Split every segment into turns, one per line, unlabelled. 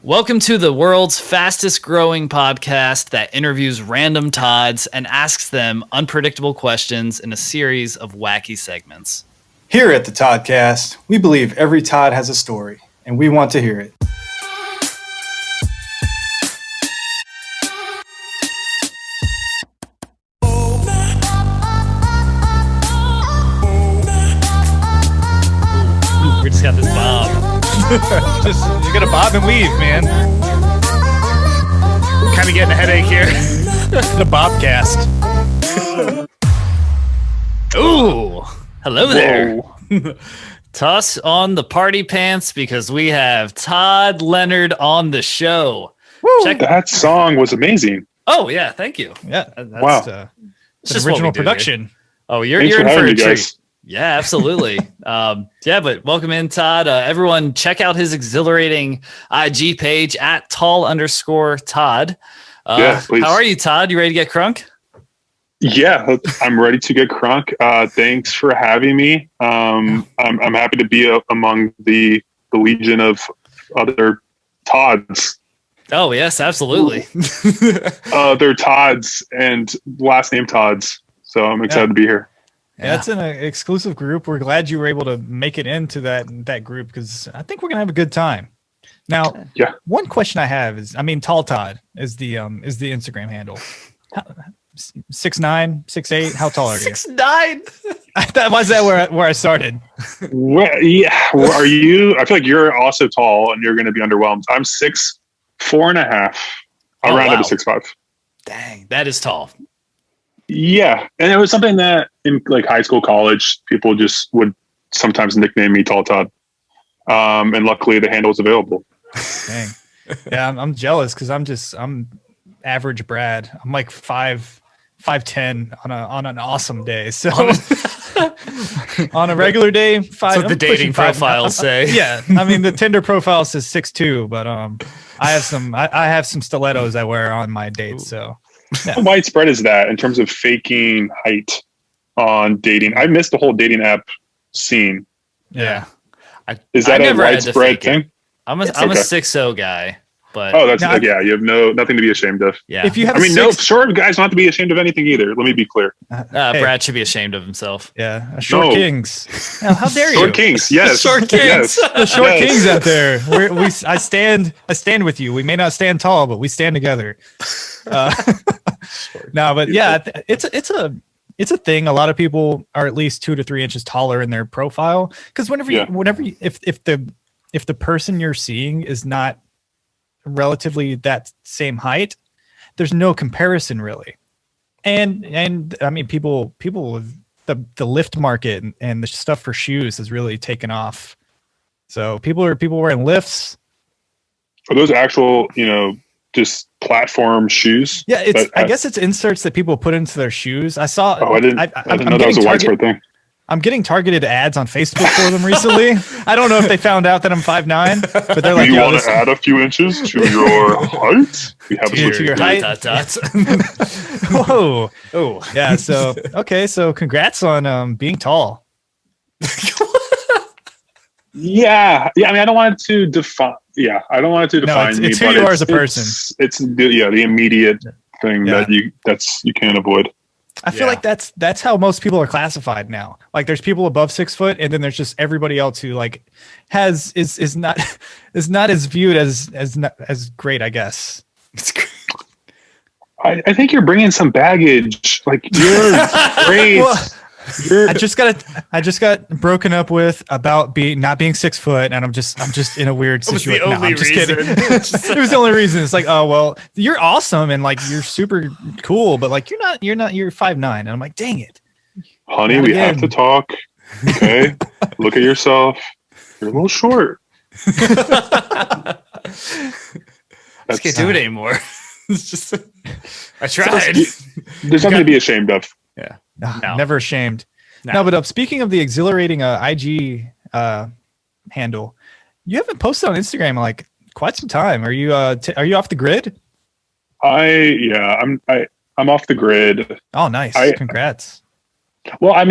Welcome to the world's fastest growing podcast that interviews random Todds and asks them unpredictable questions in a series of wacky segments.
Here at the Toddcast, we believe every Todd has a story, and we want to hear it.
We just got this bob.
You gotta bob and weave, man. Kind of getting a headache here. The Bobcast.
Ooh, hello there. Toss on the party pants because we have Todd Leonard on the show.
Woo, that song was amazing.
Oh yeah, thank you.
Yeah, that's
wow.
It's just original production.
Oh, you're in for a treat. Yeah, absolutely. But welcome in, Todd. Everyone, check out his exhilarating IG page at @tall_Todd.
Please.
How are you, Todd? You ready to get crunk?
Yeah, I'm ready to get crunk. Thanks for having me. I'm happy to be among the legion of other Todds.
Oh yes, absolutely.
They're Todds and last name Todds, so I'm excited to be here.
Yeah, it's an exclusive group. We're glad you were able to make it into that group because I think we're gonna have a good time. Now, one question I have is, Tall Todd is the Instagram handle. 6'9", 6'8". How tall are you?
6'9".
Was that where I started?
Well, are you? I feel like you're also tall, and you're going to be underwhelmed. I'm 6'4.5". I'll round up to 6'5".
Dang, that is tall.
Yeah, and it was something that in like high school, college, people just would sometimes nickname me Tall Todd. And luckily, the handle is available.
Dang. Yeah, I'm jealous because I'm average Brad. I'm like 5'10" on an awesome day. So on a regular day, 5.
That's what the dating profiles say.
Yeah, the Tinder profile says 6'2", but I have some stilettos I wear on my dates. So
yeah. How widespread is that in terms of faking height on dating? I missed the whole dating app scene.
Yeah,
is that a widespread thing?
I'm a 6'0" guy. But
that's you have nothing to be ashamed of.
Yeah.
If you have
no short guys don't have to be ashamed of anything either. Let me be clear.
Brad should be ashamed of himself.
Yeah. Short kings. Now, how dare you?
Short kings, yes.
Short kings.
Yes.
The short kings out there. I stand with you. We may not stand tall, but we stand together. It's a thing. A lot of people are at least 2 to 3 inches taller in their profile. Because if the person you're seeing is not relatively that same height, there's no comparison really. And people with the lift market and the stuff for shoes has really taken off. So people wearing lifts.
Are those actual, just platform shoes?
Yeah, I guess it's inserts that people put into their shoes. I saw.
I didn't know that was a widespread thing.
I'm getting targeted ads on Facebook for them recently. I don't know if they found out that I'm 5'9", but they're like,
"Do you want to add a few inches to your height? We have
to your height." Whoa! Oh, yeah. So So congrats on being tall.
Yeah. I don't want it to define. Yeah, I don't want it to define me.
It's who you are as a person.
It's the immediate thing that you can't avoid.
I feel like that's how most people are classified now. Like there's people above 6 foot, and then there's just everybody else who like is not as viewed as great, I guess.
I think you're bringing some baggage. Like you're great.
I just got broken up with about not being 6 foot, and I'm just in a weird situation. No, I'm just kidding. It was the only reason. It's like, oh well, you're awesome and like you're super cool, but like you're 5'9", and I'm like, dang it,
honey, we have to talk. Okay, look at yourself. You're a little short.
I just can't do it anymore. It's just I tried.
There's nothing to be ashamed of.
Yeah. No. Never ashamed. No, but speaking of the exhilarating IG handle, you haven't posted on Instagram in like quite some time. Are you off the grid?
I'm off the grid.
Oh, nice. Congrats.
Well, I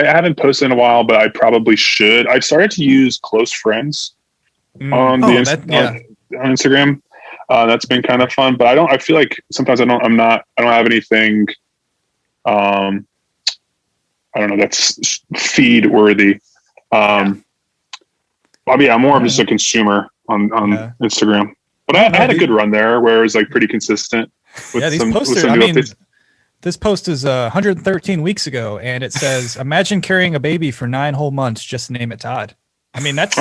haven't posted in a while, but I probably should. I've started to use close friends on the on Instagram. That's been kind of fun, but I feel like sometimes I don't have anything, I don't know, that's feed worthy. I'm more of just a consumer on Instagram, but I had a good run there where it was like pretty consistent with
these
some
posters,
new updates.
This post is 113 weeks ago, and it says, "Imagine carrying a baby for 9 whole months. Just name it Todd." I mean, that's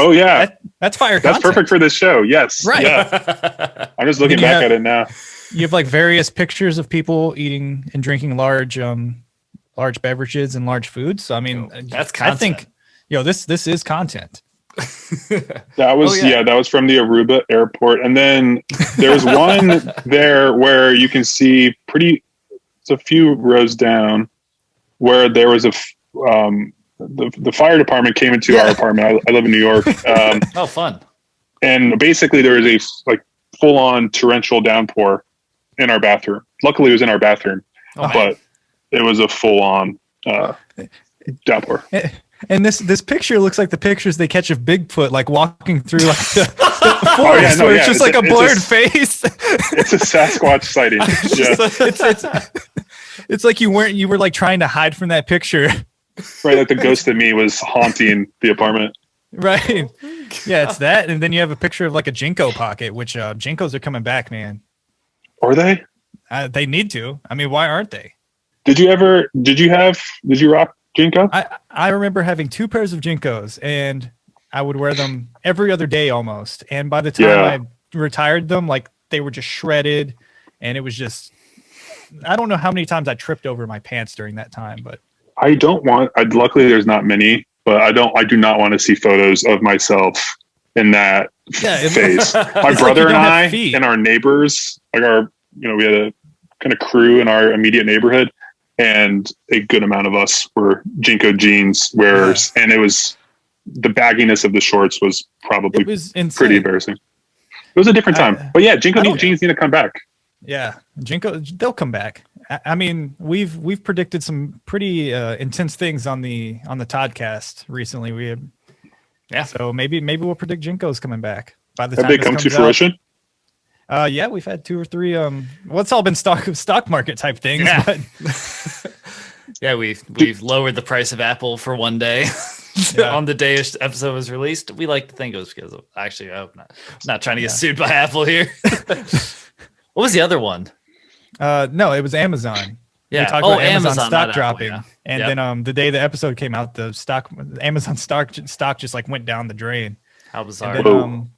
that's fire.
That's perfect for this show. Yes,
right.
Yeah. I'm just looking back at it now.
You have like various pictures of people eating and drinking large beverages and large foods. So I mean,
that's content.
I think this is content.
That was from the Aruba airport, and then there's one there where you can see it's a few rows down where there was the fire department came into our apartment. I live in New York.
Oh, fun!
And basically, there was a full-on torrential downpour in our bathroom. Luckily, it was in our bathroom, but it was a full-on downpour.
And this picture looks like the pictures they catch of Bigfoot, like walking through like the forest, where it's just like a blurred face.
It's a Sasquatch sighting.
It's like you were like trying to hide from that picture.
Right, like the ghost of me was haunting the apartment.
Right. Yeah, it's that, and then you have a picture of like a Jinko pocket, which Jinkos are coming back, man.
Are they?
They need to. I mean, why aren't they?
Did you rock Jinko?
I remember having 2 pairs of Jinkos, and I would wear them every other day almost. And by the time I retired them, like they were just shredded, and it was just, I don't know how many times I tripped over my pants during that time, but luckily there's not many, but I do not want to see photos of myself in that phase. My brother and I and our neighbors, like we had a kind of crew in our immediate neighborhood, and a good amount of us were Jinko jeans wearers, and it was the bagginess of the shorts was probably pretty embarrassing. It was a different time, but Jinko jeans need to come back. Yeah, Jinko, they'll come back. I mean, we've predicted some pretty intense things on the Toddcast recently. So maybe we'll predict Jinko's coming back by the time
they come to fruition.
We've had 2 or 3. It's all been stock market type things.
Yeah,
but
we've lowered the price of Apple for one day on the day this episode was released. We like to think it was because of, actually, I hope not trying to get sued by Apple here. What was the other one?
No, it was Amazon.
Yeah.
We talked about Amazon stock dropping,
Apple,
and then the day the episode came out, the Amazon stock just like went down the drain.
How bizarre!
And then,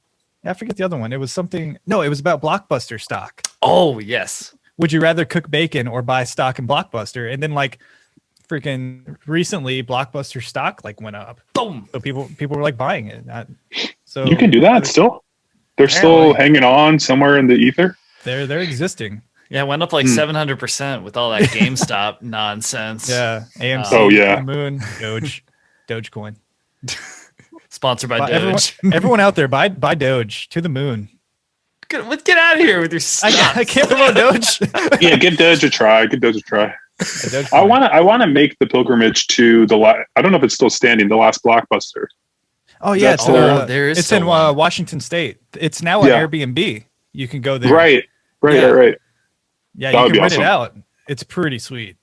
I forget the other one. It was something. No, it was about Blockbuster stock.
Oh yes.
Would you rather cook bacon or buy stock in Blockbuster? And then like, freaking recently, Blockbuster stock like went up.
Boom.
So people were like buying it. So
you can do that still. They're still hanging on somewhere in the ether.
They're existing.
Yeah, it went up like 700% with all that GameStop nonsense.
Yeah, AMC, the Moon, Dogecoin.
Sponsored by Doge.
Everyone out there, buy Doge to the moon.
Get out of here with your stuff.
I can't promote Doge.
Yeah, give Doge a try. I want to make the pilgrimage to I don't know if it's still standing. The last Blockbuster.
Oh yeah,
it's
in Washington State. It's now on Airbnb. You can go there.
Right.
Yeah, you can rent it out. It's pretty sweet.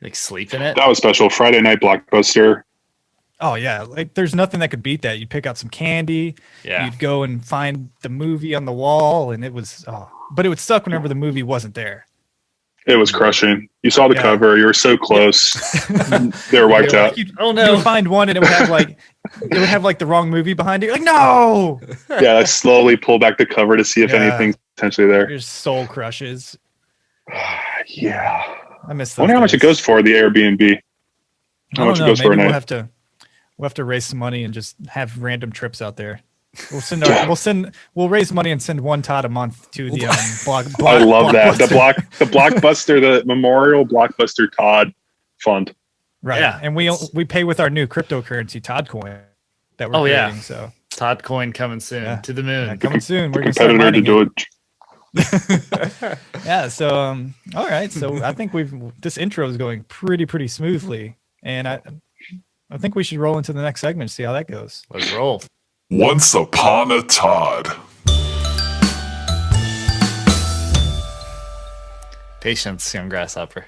Like sleep in it.
That was special. Friday night Blockbuster.
Oh yeah, like there's nothing that could beat that. You'd pick out some candy.
Yeah.
You'd go and find the movie on the wall, and it was. But it would suck whenever the movie wasn't there.
It was crushing. You saw the cover. You were so close. They were wiped out.
Oh no! You would find one, and it would have like the wrong movie behind it. You're like, no.
Yeah, I slowly pull back the cover to see if anything's potentially there.
There's soul crushes.
Yeah.
I miss those.
I wonder how much it goes for the Airbnb. How much it goes for a night?
We'll have to raise some money and just have random trips out there. We'll raise money and send one Todd a month to the
I love that. The Blockbuster, the Memorial Blockbuster Todd Fund.
Right. Yeah. And we pay with our new cryptocurrency Todd coin that we're creating. So
Todd coin coming soon to the moon.
Coming soon. We're going to
competitor to do it.
Yeah, so all right, so I think this intro is going pretty smoothly, and I think we should roll into the next segment and see how that goes.
Let's roll.
Once upon a Todd.
Patience, young grasshopper.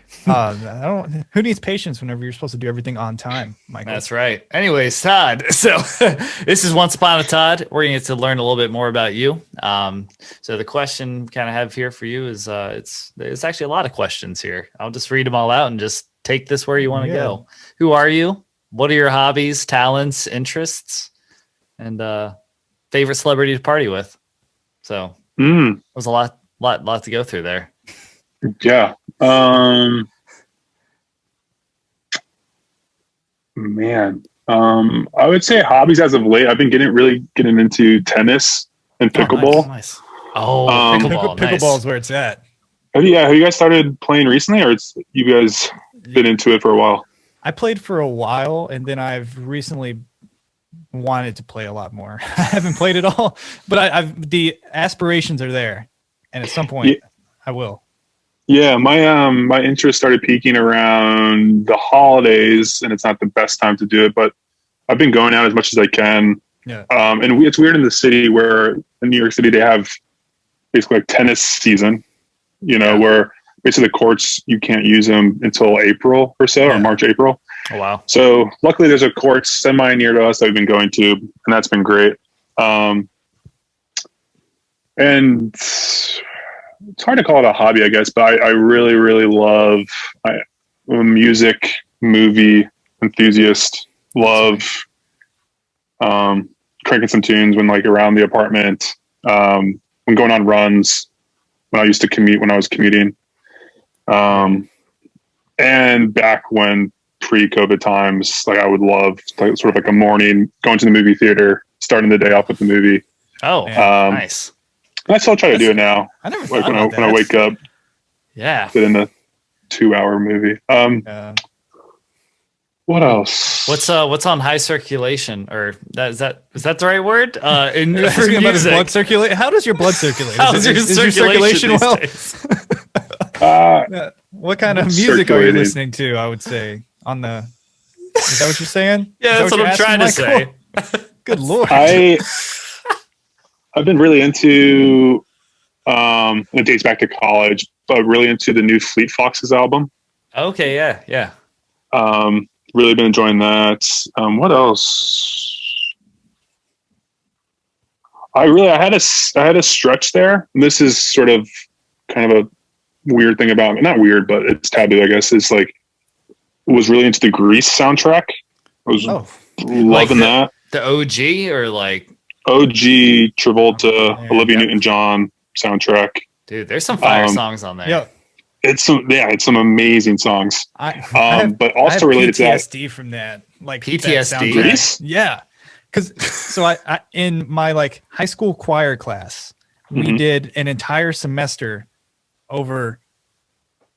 Who needs patience whenever you're supposed to do everything on time, Michael?
That's right. Anyways, Todd. So this is Once Upon a Todd. We're going to get to learn a little bit more about you. So the question we kind of have here for you is it's actually a lot of questions here. I'll just read them all out and just take this where you want to go. Who are you? What are your hobbies, talents, interests, and favorite celebrity to party with? So it was a lot to go through there.
Yeah. Man. I would say hobbies as of late. I've been getting into tennis and pickleball.
Nice. Oh, pickleball.
Pickleball is where it's at.
Have you guys started playing recently, or you guys been into it for a while?
I played for a while, and then I've recently wanted to play a lot more. I haven't played it all, but the aspirations are there, and at some point I will.
Yeah, my interest started peaking around the holidays, and it's not the best time to do it, but I've been going out as much as I can.
Yeah.
And it's weird in the city where in New York City they have basically like tennis season, where basically the courts, you can't use them until April or so, or March, April.
Oh, wow.
So luckily there's a court semi near to us that we've been going to, and that's been great. And it's hard to call it a hobby, I guess, but I really, really love I'm a music, movie enthusiast. Love cranking some tunes when around the apartment, when going on runs, when I used to commute, when I was commuting. And back when pre-COVID times, I would love sort of a morning, going to the movie theater, starting the day off with the movie.
Oh, nice.
I still try to do it now.
I never thought
when
about that.
I wake up.
Yeah.
Get in a 2-hour movie. What else?
What's on high circulation, or is that the right word? For
Asking about his blood circulate. How does your blood circulate? Is your circulation well? What kind of music are you listening to? I would say is that what you're saying?
Yeah, that's what I'm trying to say.
Good Lord.
I've been really into, it dates back to college, but really into the new Fleet Foxes album.
Okay, yeah.
Really been enjoying that. What else? I had a stretch there. And this is sort of kind of a weird thing about me. Not weird, but it's taboo, I guess. It's was really into the Grease soundtrack. I was loving that.
The OG or
OG Travolta, Olivia Newton-John soundtrack.
Dude, there's some fire songs on there.
Yeah.
It's some amazing songs. But also related to that,
PTSD from that,
PTSD.
That yeah, because I in my high school choir class, we did an entire semester over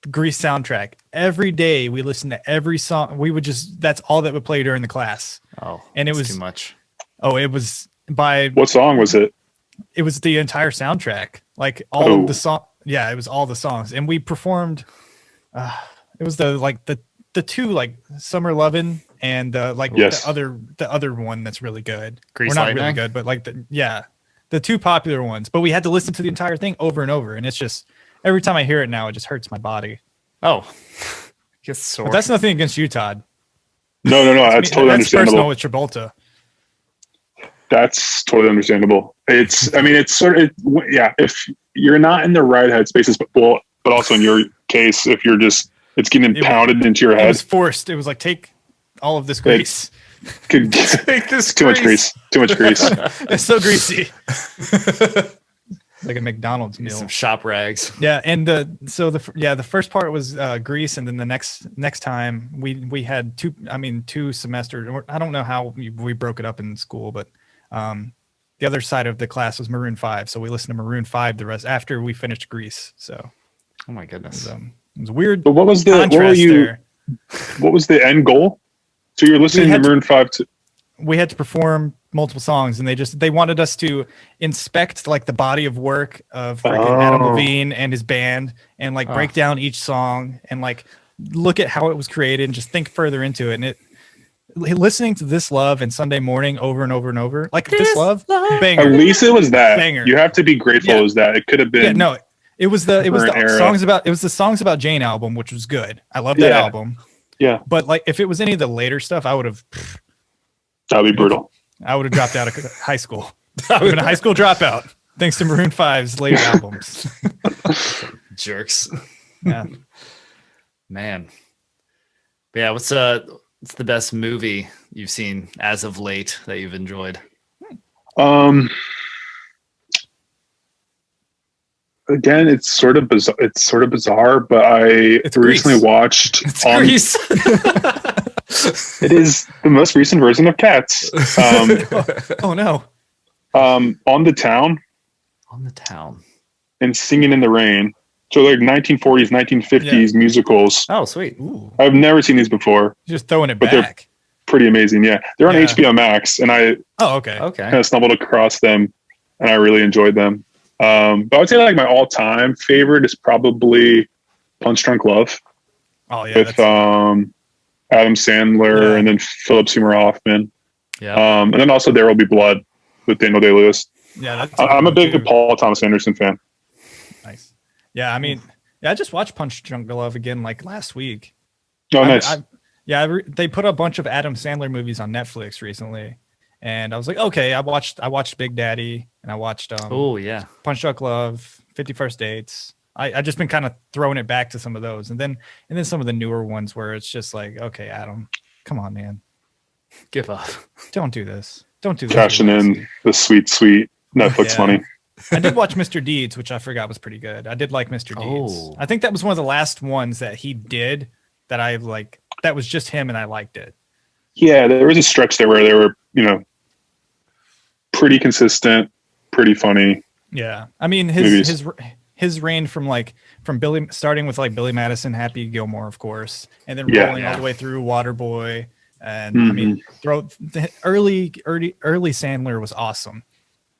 the Grease soundtrack. Every day we listened to every song. We would that's all that would play during the class.
Oh,
and it was
too much.
Oh, it was by
what song was it?
It was the entire soundtrack, all of the song. Yeah, it was all the songs, and we performed. It was the two Summer Lovin' and the other one that's really good.
Grease
not
Lightning?
really good, but the two popular ones. But we had to listen to the entire thing over and over, and it's just every time I hear it now, it just hurts my body.
Oh, gets sore.
But that's nothing against you, Todd.
No, that's totally understandable.
That's personal with Travolta.
That's totally understandable. It's sort of, if you're not in the right headspace, but also in your case, if you're it's getting pounded into your head.
It was forced. It was take all of this grease.
Take this too much grease. Too much grease.
It's so greasy. Like a McDonald's meal.
Some shop rags.
Yeah, and the first part was Grease, and then the next time we had two semesters. I don't know how we broke it up in school, but the other side of the class was Maroon 5, so we listened to Maroon 5 the rest after we finished Grease. So,
oh my goodness,
it was weird.
But what was the end goal? So you're listening to Maroon 5 to.
We had to perform multiple songs, and they wanted us to inspect the body of work of Adam Levine and his band, and break down each song and look at how it was created and just think further into it. And listening to This Love and Sunday Morning over and over and over, This Love, banger.
At least it was that.
Banger.
You have to be grateful it was that. It could have been.
Yeah, no, It was the
era.
songs about Jane album, which was good. I love that album.
Yeah.
But like, if it was any of the later stuff, I would have.
That'd be brutal.
I would have dropped out of high school. I've been a high school dropout thanks to Maroon 5's later albums.
Jerks.
Yeah.
Man. But yeah, what's the best movie you've seen as of late that you've enjoyed?
Again, it's sort of bizarre, but I recently watched
Grease.
It is the most recent version of Cats.
Oh no.
On the Town and Singing in the Rain. So like 1940s, 1950s musicals.
Oh, sweet.
Ooh.
I've never seen these before.
Just throwing it
but
back.
They're pretty amazing. Yeah. They're on HBO Max, and I
okay.
kind of stumbled across them, and I really enjoyed them. But I would say like my all-time favorite is probably Punch Drunk Love.
Oh yeah.
With Adam Sandler and then Philip Seymour Hoffman.
Yeah.
And then also There Will Be Blood with Daniel Day-Lewis.
Yeah,
I'm a big Paul Thomas Anderson fan.
Nice. Yeah, I mean, I just watched Punch Drunk Love again like last week.
Oh, nice.
They put a bunch of Adam Sandler movies on Netflix recently, and I was like, okay. I watched Big Daddy, and I watched Punch Drunk Love, 50 First Dates. I just been kind of throwing it back to some of those, and then some of the newer ones where it's just like, okay, Adam, come on, man,
give up.
Don't do this. Don't do this.
Cashing in the sweet Netflix money.
I did watch Mr. Deeds, which I forgot was pretty good. I did like Mr. Deeds. I think that was one of the last ones that he did that I like. That was just him, and I liked it.
Yeah, there was a stretch there where they were, pretty consistent, pretty funny.
Yeah, I mean his reign from Billy, starting with like Billy Madison, Happy Gilmore, of course, and then rolling all the way through Waterboy, and I mean, early Sandler was awesome.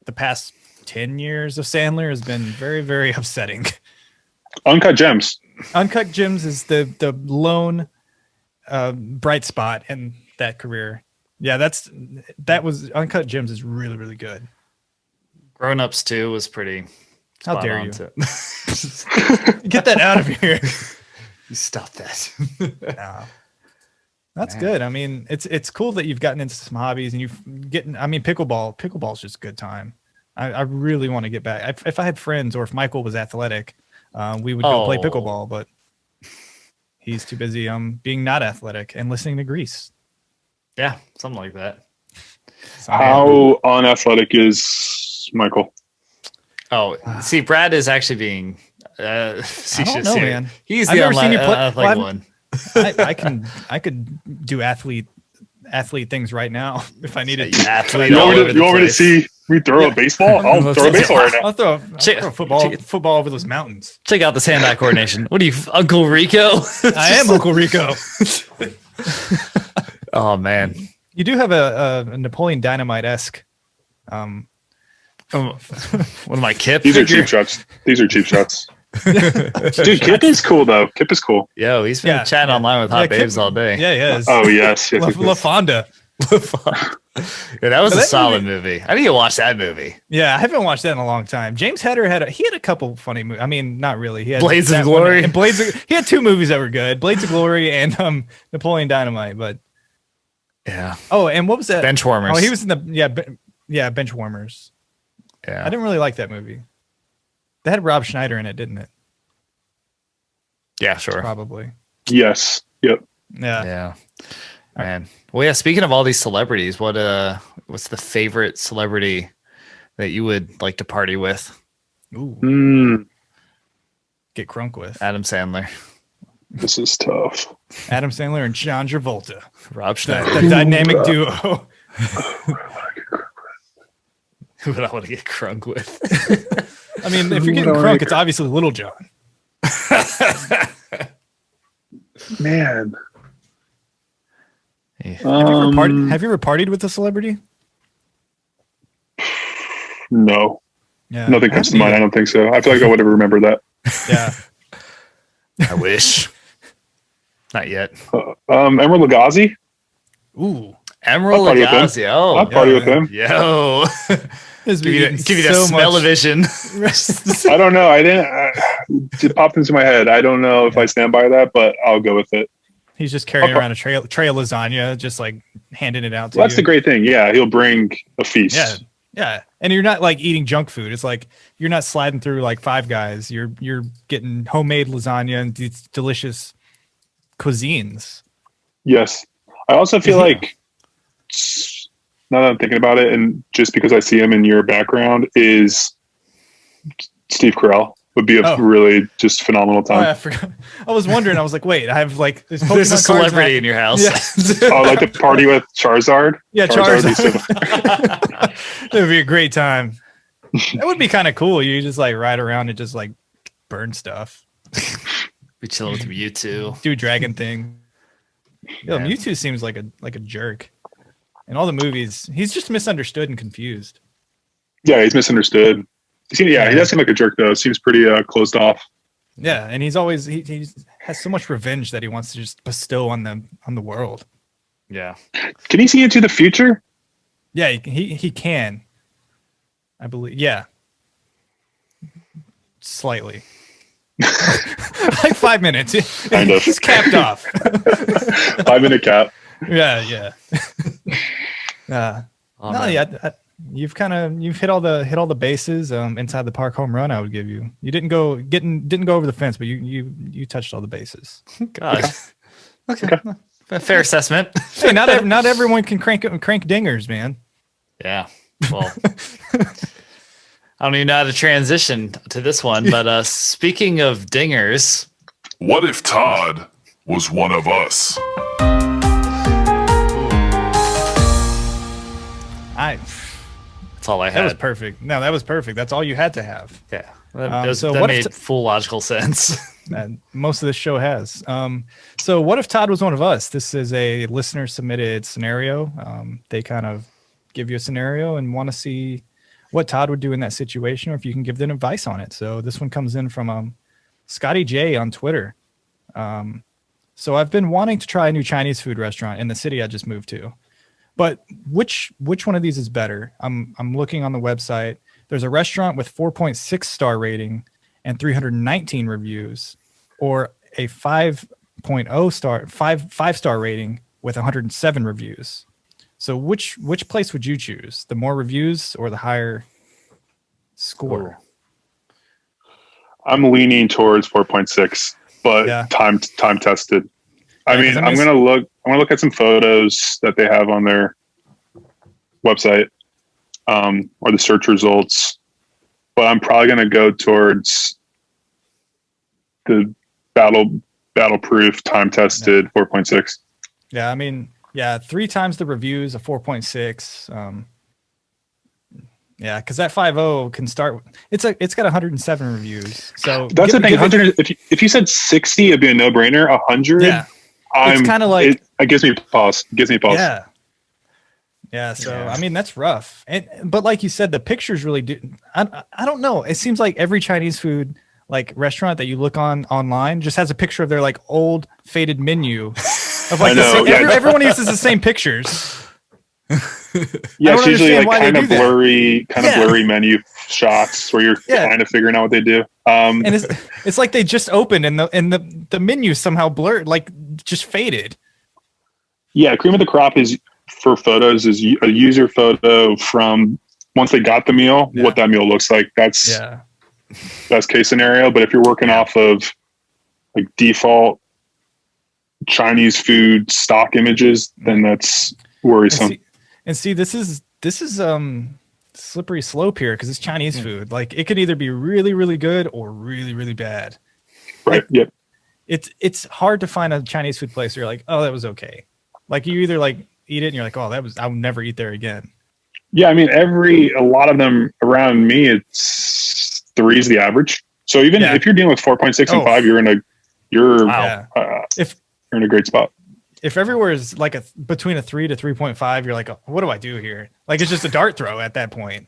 The past 10 years of Sandler has been very, very upsetting.
Uncut Gems
is the lone bright spot in that career. Yeah, that was Uncut Gems is really, really good.
Grown Ups 2 was pretty.
How dare you? Get that out of here.
You stop that.
No. That's good. I mean, it's cool that you've gotten into some hobbies and pickleball's just a good time. I really want to get back. If I had friends or if Michael was athletic, we would go play pickleball, but he's too busy being not athletic and listening to Grease.
Yeah, something like that.
How unathletic is Michael?
Oh, see, Brad is actually being facetious.
I don't know,
here.
man.
He's the unathletic one.
I could do athlete things right now if I needed to.
Athlete.
You want me to see me throw a baseball? I'll throw a baseball right now.
I'll throw football over those mountains.
Check out this hand-eye coordination. What are you, Uncle Rico?
I am Uncle Rico.
Oh man,
you do have a Napoleon Dynamite-esque.
One of my Kip.
These are cheap shots. Dude, Kip is cool though. Kip is cool.
Yo, he's been chatting online with hot babes all day.
Yeah, he is.
Oh yes.
La Fonda.
Yeah, that was a solid movie. I need to watch that movie.
Yeah, I haven't watched that in a long time. James Heder had a couple funny movies. I mean, not really. He had
Blades of Glory.
And he had two movies that were good: Blades of Glory and Napoleon Dynamite. But
yeah.
Oh, and what was that?
Benchwarmers.
Oh, he was in the Benchwarmers.
Yeah,
I didn't really like that movie. That had Rob Schneider in it, didn't it?
Yeah, sure.
Probably.
Yes. Yep.
Yeah. Man. Well, yeah. Speaking of all these celebrities, what's the favorite celebrity that you would like to party with?
Ooh. Get crunk with
Adam Sandler.
This is tough.
Adam Sandler and John Travolta.
Rob Schneider.
The dynamic duo.
Who would I want to get crunk with?
I mean, if you're getting crunk, it's obviously Little John.
Man.
Have you ever partied with a celebrity?
No.
Yeah.
Nothing comes to mind. I don't think so. I feel like I would have remembered that.
Yeah.
I wish. Not yet.
Emerald Lagasse.
Ooh.
Emerald Lagasse. Oh.
I'll party with him.
Yo. Give you that smell-o-vision.
I don't know. I didn't. it popped into my head. I don't know if I stand by that, but I'll go with it.
He's just carrying around a tray of lasagna, just like handing it out to you.
That's the great thing. Yeah, he'll bring a feast.
Yeah. And you're not like eating junk food. It's like you're not sliding through like Five Guys. You're getting homemade lasagna and these delicious cuisines.
Yes. I also feel like, now that I'm thinking about it, and just because I see him in your background, is Steve Carell would be a really just phenomenal time.
I forgot. I was wondering. I was like, wait, I have like
there's a celebrity in your house.
Yeah.
Like the party with Charizard.
Yeah, Charizard. It would be a great time. That would be kind of cool. You just like ride around and just like burn stuff.
Be chilling with Mewtwo.
Do dragon thing. Yo, Mewtwo seems like a jerk. In all the movies, he's just misunderstood and confused.
Yeah, he's misunderstood. He does seem like a jerk though. Seems pretty closed off.
Yeah, and he's always he has so much revenge that he wants to just bestow on the world.
Yeah.
Can he see into the future?
Yeah, he can. I believe. Yeah. Slightly. Like 5 minutes.
Kind of.
He's capped off.
5 minute cap.
Yeah. You've hit all the bases inside the park home run I would give you. You didn't go over the fence, but you touched all the bases.
God. Okay. A fair assessment.
Hey, not everyone can crank dingers, man.
Yeah. Well, I don't even know how to transition to this one, but speaking of dingers,
what if Todd was one of us?
That's all I had.
That was perfect. No, that was perfect. That's all you had to have.
Yeah. That made full logical sense.
And most of this show has. So what if Todd was one of us? This is a listener submitted scenario. They kind of give you a scenario and want to see what Todd would do in that situation, or if you can give them advice on it. So this one comes in from Scotty J on Twitter. So I've been wanting to try a new Chinese food restaurant in the city I just moved to. But which one of these is better? I'm looking on the website. There's a restaurant with 4.6 star rating and 319 reviews, or a 5.0 star, five star rating with 107 reviews. So which place would you choose? The more reviews or the higher score?
I'm leaning towards 4.6, but time tested. I mean, I'm gonna look at some photos that they have on their website, or the search results, but I'm probably gonna go towards the battle-proof, time-tested 4.6.
Yeah, I mean, 3 times the reviews, a 4.6. Yeah, because that 5.0 can start. It's got 107 reviews. So
that's the thing. 100. If you said 60, it'd be a no-brainer. 100.
Yeah. It's kind of like
it gives me pause.
Yeah. So I mean, that's rough. But like you said, the pictures really do. I don't know. It seems like every Chinese food like restaurant that you look online just has a picture of their like old faded menu of like everyone uses the same pictures.
Yeah, it's usually like kind of blurry menu shots where you're kind of figuring out what they do.
And it's like they just opened and the menu somehow blurred, like just faded.
Yeah, cream of the crop is for photos is a user photo from once they got the meal, what that meal looks like. That's best case scenario. But if you're working off of like default Chinese food stock images, then that's worrisome.
And see, this is slippery slope here because it's Chinese food. Like it could either be really, really good or really, really bad.
Right.
Like, it's hard to find a Chinese food place where you're like, oh, that was okay. Like you either like eat it and you're like, oh, I'll never eat there again.
Yeah, I mean, a lot of them around me, it's 3 is the average. So even if you're dealing with 4.6 and 5, you're in a great spot.
If everywhere is like between a 3 to 3.5, you're like, what do I do here? Like it's just a dart throw at that point.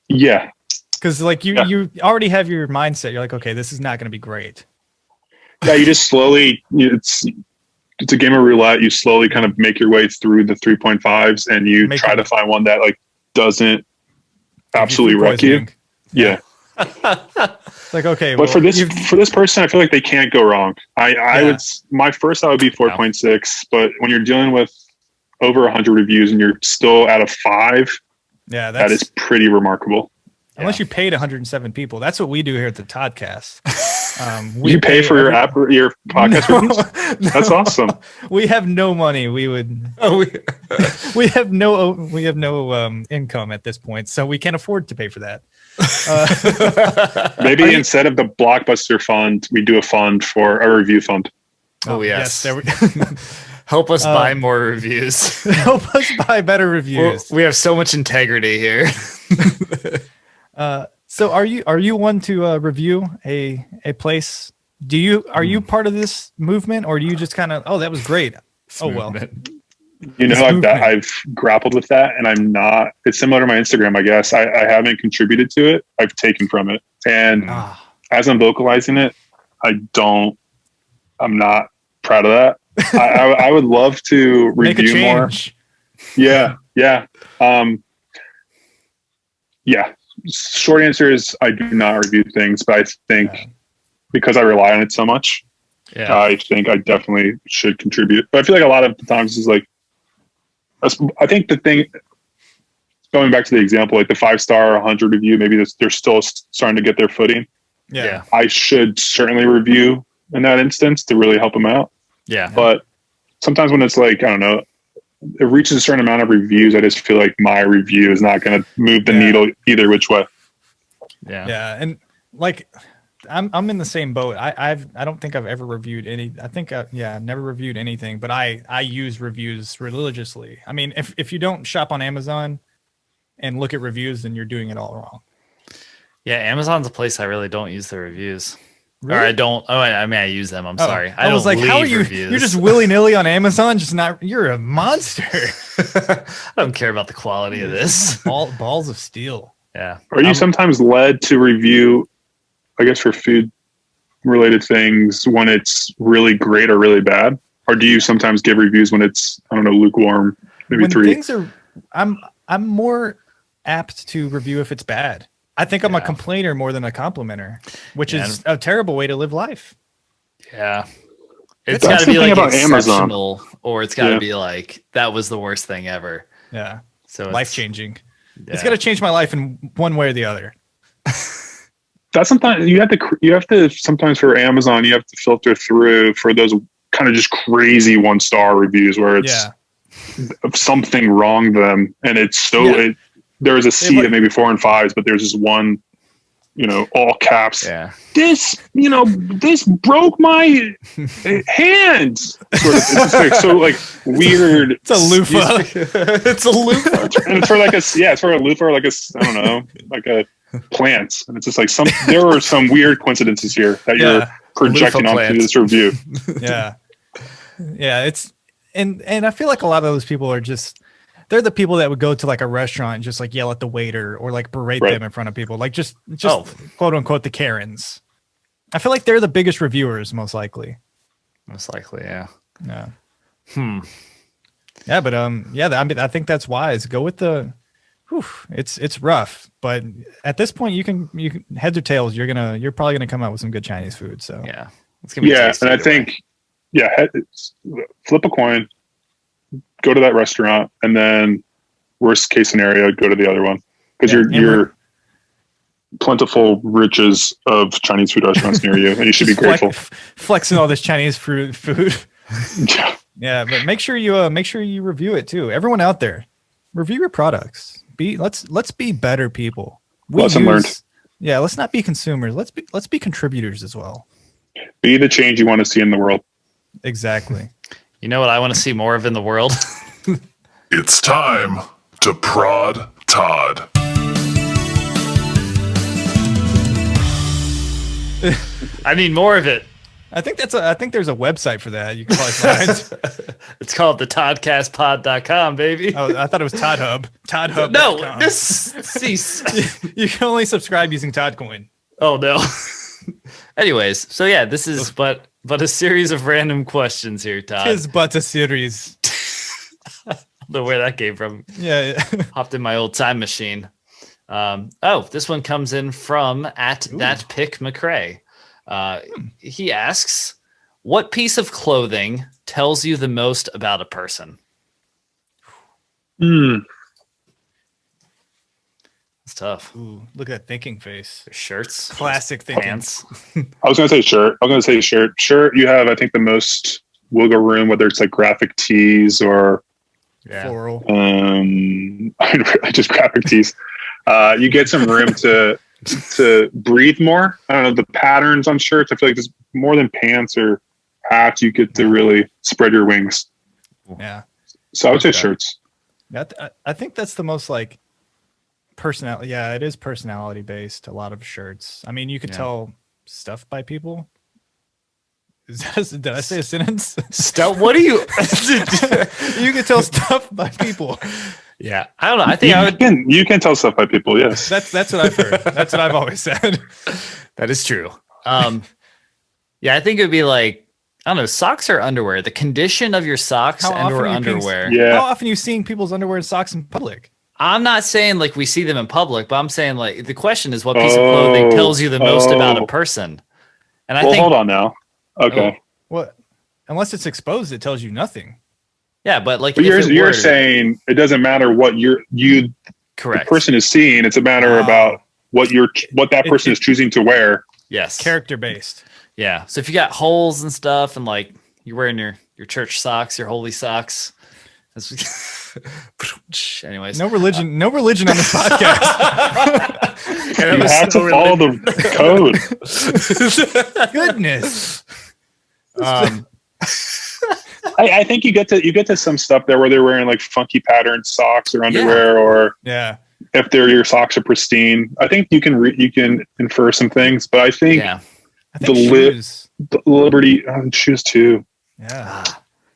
Yeah.
Because like you already have your mindset. You're like, okay, this is not going to be great.
Yeah, you just slowly, it's a game of roulette. You slowly kind of make your way through the 3.5s and you try to find one that like doesn't absolutely wreck you. Yeah.
It's like, okay,
But for this person, I feel like they can't go wrong. I would, my first thought would be 4.6, but when you're dealing with over 100 reviews and you're still at a 5, that is pretty remarkable.
Unless you paid 107 people. That's what we do here at the Toddcast.
You pay for your app, your podcast reviews? That's awesome.
We have no money. We have no income at this point, so we can't afford to pay for that.
Maybe instead of the Blockbuster fund, we do a fund for a review fund.
Oh yes.
There we
Help us buy more reviews.
Help us buy better reviews.
We have so much integrity here.
So are you one to review a place? Are you part of this movement, or do you just kind of, that was great? Movement.
You know, I've grappled with that, and I'm not. It's similar to my Instagram, I guess. I haven't contributed to it. I've taken from it, and as I'm vocalizing it, I'm not proud of that. I would love to review more. Yeah. Short answer is I do not review things, but I think because I rely on it so much, I think I definitely should contribute. But I feel like a lot of the times is like, I think the thing, going back to the example, like the 5-star 100 review, maybe they're still starting to get their footing.
Yeah.
I should certainly review in that instance to really help them out.
Yeah.
But sometimes when it's like, I don't know, it reaches a certain amount of reviews, I just feel like my review is not going to move the needle either which way.
Yeah. And like, I'm in the same boat. I don't think I've ever reviewed any. I think I've never reviewed anything, but I use reviews religiously. I mean, if you don't shop on Amazon and look at reviews, then you're doing it all wrong.
Yeah, Amazon's a place I really don't use the reviews.
Really?
Or I don't. Oh, I mean, I use them. I'm sorry.
I was like, how are you?
Reviews.
You're just willy nilly on Amazon. You're a monster.
I don't care about the quality of this.
Balls of steel.
Yeah.
Are you sometimes led to review, I guess, for food related things when it's really great or really bad? Or do you sometimes give reviews when it's, I don't know, lukewarm, maybe
when
3?
Things are, I'm more apt to review if it's bad. I think I'm a complainer more than a complimenter, which is a terrible way to live life.
Yeah. It's got to be like exceptional, or it's got to be like, that was the worst thing ever.
Yeah.
So
life-changing. Yeah. It's got to change my life in one way or the other.
That's sometimes you have to sometimes for Amazon, you have to filter through for those kind of just crazy 1-star reviews where it's something wrong to them. And it's so, there's a sea of maybe 4 and 5s, but there's this one, all caps.
Yeah.
This broke my hands. It's just like, so like weird.
It's a loofah.
It's a loofah.
And it's for like it's for a loofah or like I don't know, like a plants. And it's just like there are some weird coincidences here that you're projecting onto this review.
Yeah. And I feel like a lot of those people are they're the people that would go to like a restaurant and just like yell at the waiter or like berate them in front of people. Like just quote unquote the Karens. I feel like they're the biggest reviewers, most likely.
Most likely, yeah.
Yeah. Yeah, but I think that's wise. Go with it's rough, but at this point you can heads or tails, you're probably gonna come out with some good Chinese food. So
yeah. It's gonna be tasty
and I think flip a coin. Go to that restaurant, and then worst case scenario, go to the other one because you're plentiful riches of Chinese food restaurants near you, and you should be grateful.
Flexing all this Chinese food. Yeah, but make sure you review it too. Everyone out there, review your products. Let's be better people.
Lesson learned.
Yeah, let's not be consumers. Let's be contributors as well.
Be the change you want to see in the world.
Exactly.
You know what I want to see more of in the world?
It's time to prod Todd.
I need more of it.
I think there's a website for that. You can probably find.
It's called the Toddcastpod.com, baby.
Oh, I thought it was Todd Hub. Todd Hub.
No, cease.
You can only subscribe using Toddcoin.
Oh no. Anyways, so yeah, this is but a series of random questions here, Todd.
Tis but a series.
I don't know where that came from.
Yeah.
Hopped in my old time machine. This one comes in from @thatpickmcrae. He asks, what piece of clothing tells you the most about a person? It's tough.
Ooh, look at that thinking face.
Their shirts,
Classic thinking.
pants.
I was going to say shirt. Shirt, you have, I think, the most wiggle room, whether it's like graphic tees or
Floral.
just graphic tees. You get some room to breathe more. I don't know, the patterns on shirts, I feel like there's more than pants or hats. You get to really spread your wings.
Yeah.
So I would say shirts.
I think that's the most like personality. Yeah, it is personality based. A lot of shirts. I mean, you could tell stuff by people. Did I say a sentence?
Stuff. What do you?
You can tell stuff by people.
Yeah, I don't know. I think
you can tell stuff by people. Yes,
that's what I've heard. That's what I've always said.
That is true. Yeah, I think it would be like, I don't know, socks or underwear. The condition of your socks and/or underwear.
How often are you seeing people's underwear and socks in public?
I'm not saying like we see them in public, but I'm saying like the question is what piece of clothing tells you the most about a person. And I think,
hold on now. Okay.
What? Unless it's exposed, it tells you nothing.
Yeah, but like
you're saying it doesn't matter what
correct
the person is seeing. It's a matter about what that person is choosing to wear.
Yes.
Character based.
Yeah. So if you got holes and stuff and like you're wearing your church socks, your holy socks. Anyways.
No religion on this podcast.
You have to follow the code.
Goodness.
I think you get to some stuff there where they're wearing like funky patterned socks or underwear, or if your socks are pristine. I think you can infer some things, but I think
shoes.
The Liberty shoes too.
Yeah,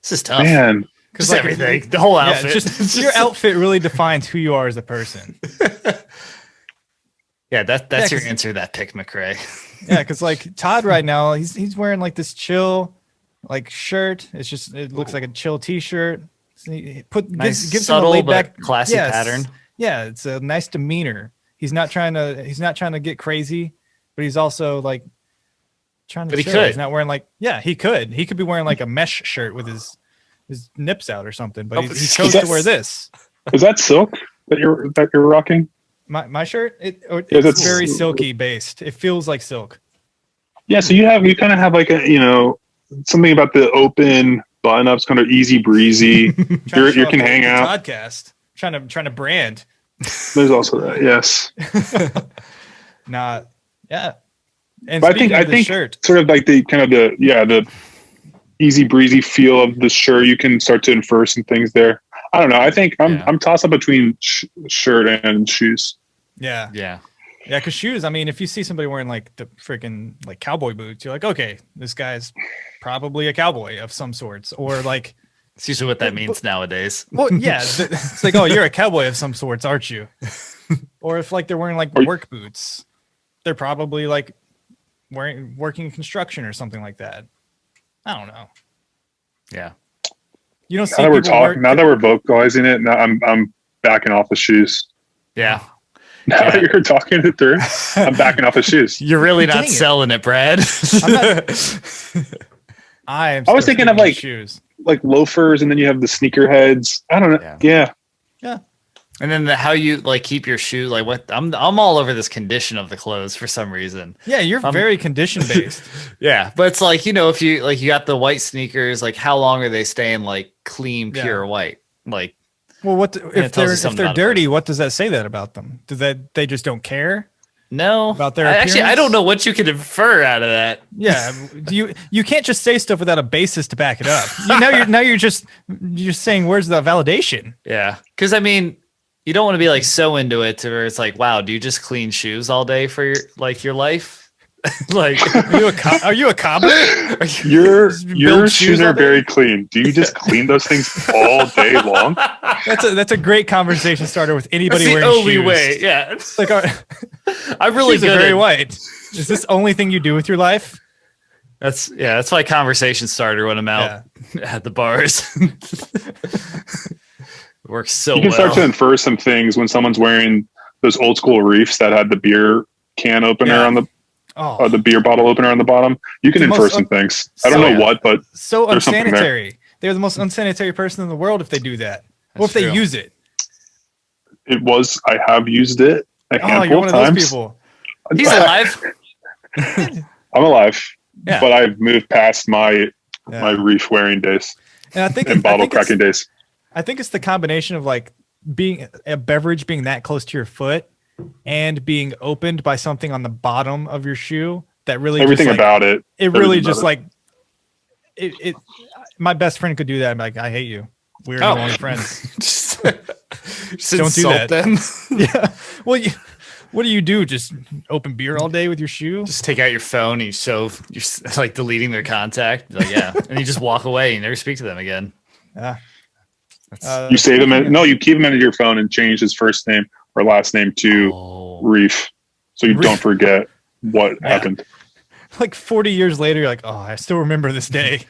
this is tough,
man.
Because like, everything, the whole outfit.
Just your outfit really defines who you are as a person.
Yeah, that's your answer. That pick, McRae.
Yeah, because like Todd right now, he's wearing like this chill like shirt. It looks like a chill t-shirt. So gives
subtle
him a laid back,
classy pattern.
Yeah, it's a nice demeanor. He's not trying to get crazy, but he's also like trying to.
But
chill.
he could.
He's not wearing like he could be wearing like a mesh shirt with his nips out or something. But he chose to wear this.
Is that silk that you're rocking?
My shirt, it's very silky based. It feels like silk.
Yeah, so you kind of have like a something about the open button ups, kind of easy breezy. you can hang out.
Toddcast. Trying to brand.
There's also that, yes.
Yeah. And
but I think
shirt,
sort of like the kind of the easy breezy feel of the shirt, you can start to infer some things there. I don't know. I think I'm tossed up between shirt and shoes.
Yeah.
Yeah.
Yeah, because shoes, I mean, if you see somebody wearing like the freaking like cowboy boots, you're like, okay, this guy's probably a cowboy of some sorts. Or like,
it's usually what that means nowadays.
Well, yeah. It's like, oh, you're a cowboy of some sorts, aren't you? Or if like they're wearing like work boots, they're probably like working construction or something like that. I don't know.
Yeah.
You don't see
now that we're vocalizing it, now I'm backing off the shoes.
Yeah.
Now that you're talking it through, I'm backing off the shoes.
You're really not selling it, Brad.
I
was thinking of like
shoes,
like loafers, and then you have the sneaker heads. I don't know. Yeah.
And then how you like keep your shoe, like what I'm all over this condition of the clothes for some reason.
Yeah, you're very condition based.
Yeah, but it's like, if you like you got the white sneakers, like how long are they staying like clean, pure white? Like,
well, if they're dirty? What does that say that about them? Does that they just don't care?
No,
about their appearance?
Actually, I don't know what you can infer out of that.
Yeah, you can't just say stuff without a basis to back it up. You're just saying where's the validation?
Yeah, because I mean, you don't want to be like so into it to where it's like, wow, do you just clean shoes all day for your life? Like,
are you a cobbler?
Your shoes are very clean. Do you just clean those things all day long?
That's a great conversation starter with anybody
that's the
wearing
only
shoes.
way. Yeah,
it's like
I'm really
shoes
good
are very white. Is this the only thing you do with your life?
That's my conversation starter when I'm out at the bars. It works so well.
You can start to infer some things when someone's wearing those old school reefs that had the beer can opener on the beer bottle opener on the bottom. You can infer some things. I don't know what, but
so unsanitary. They're the most unsanitary person in the world if they do that. Or if they use it.
I have used it a handful
you're one
of
of
times.
those people.
He's alive.
I'm alive,
Yeah.
but I've moved past my reef wearing days
And I think
and bottle cracking days.
I think it's the combination of like being a beverage being that close to your foot and being opened by something on the bottom of your shoe that really
Everything about it.
It really just like it. My best friend could do that. I'm like, I hate you. We're no longer friends.
Just
Don't do that.
them.
Yeah. Well, what do? Just open beer all day with your shoe?
Just take out your phone and you show you're like deleting their contact. Like, yeah. And you just walk away and never speak to them again.
Yeah.
You save him. You keep him in your phone and change his first name or last name to Reef, so you don't forget what happened.
Like 40 years later, you're like, oh, I still remember this day.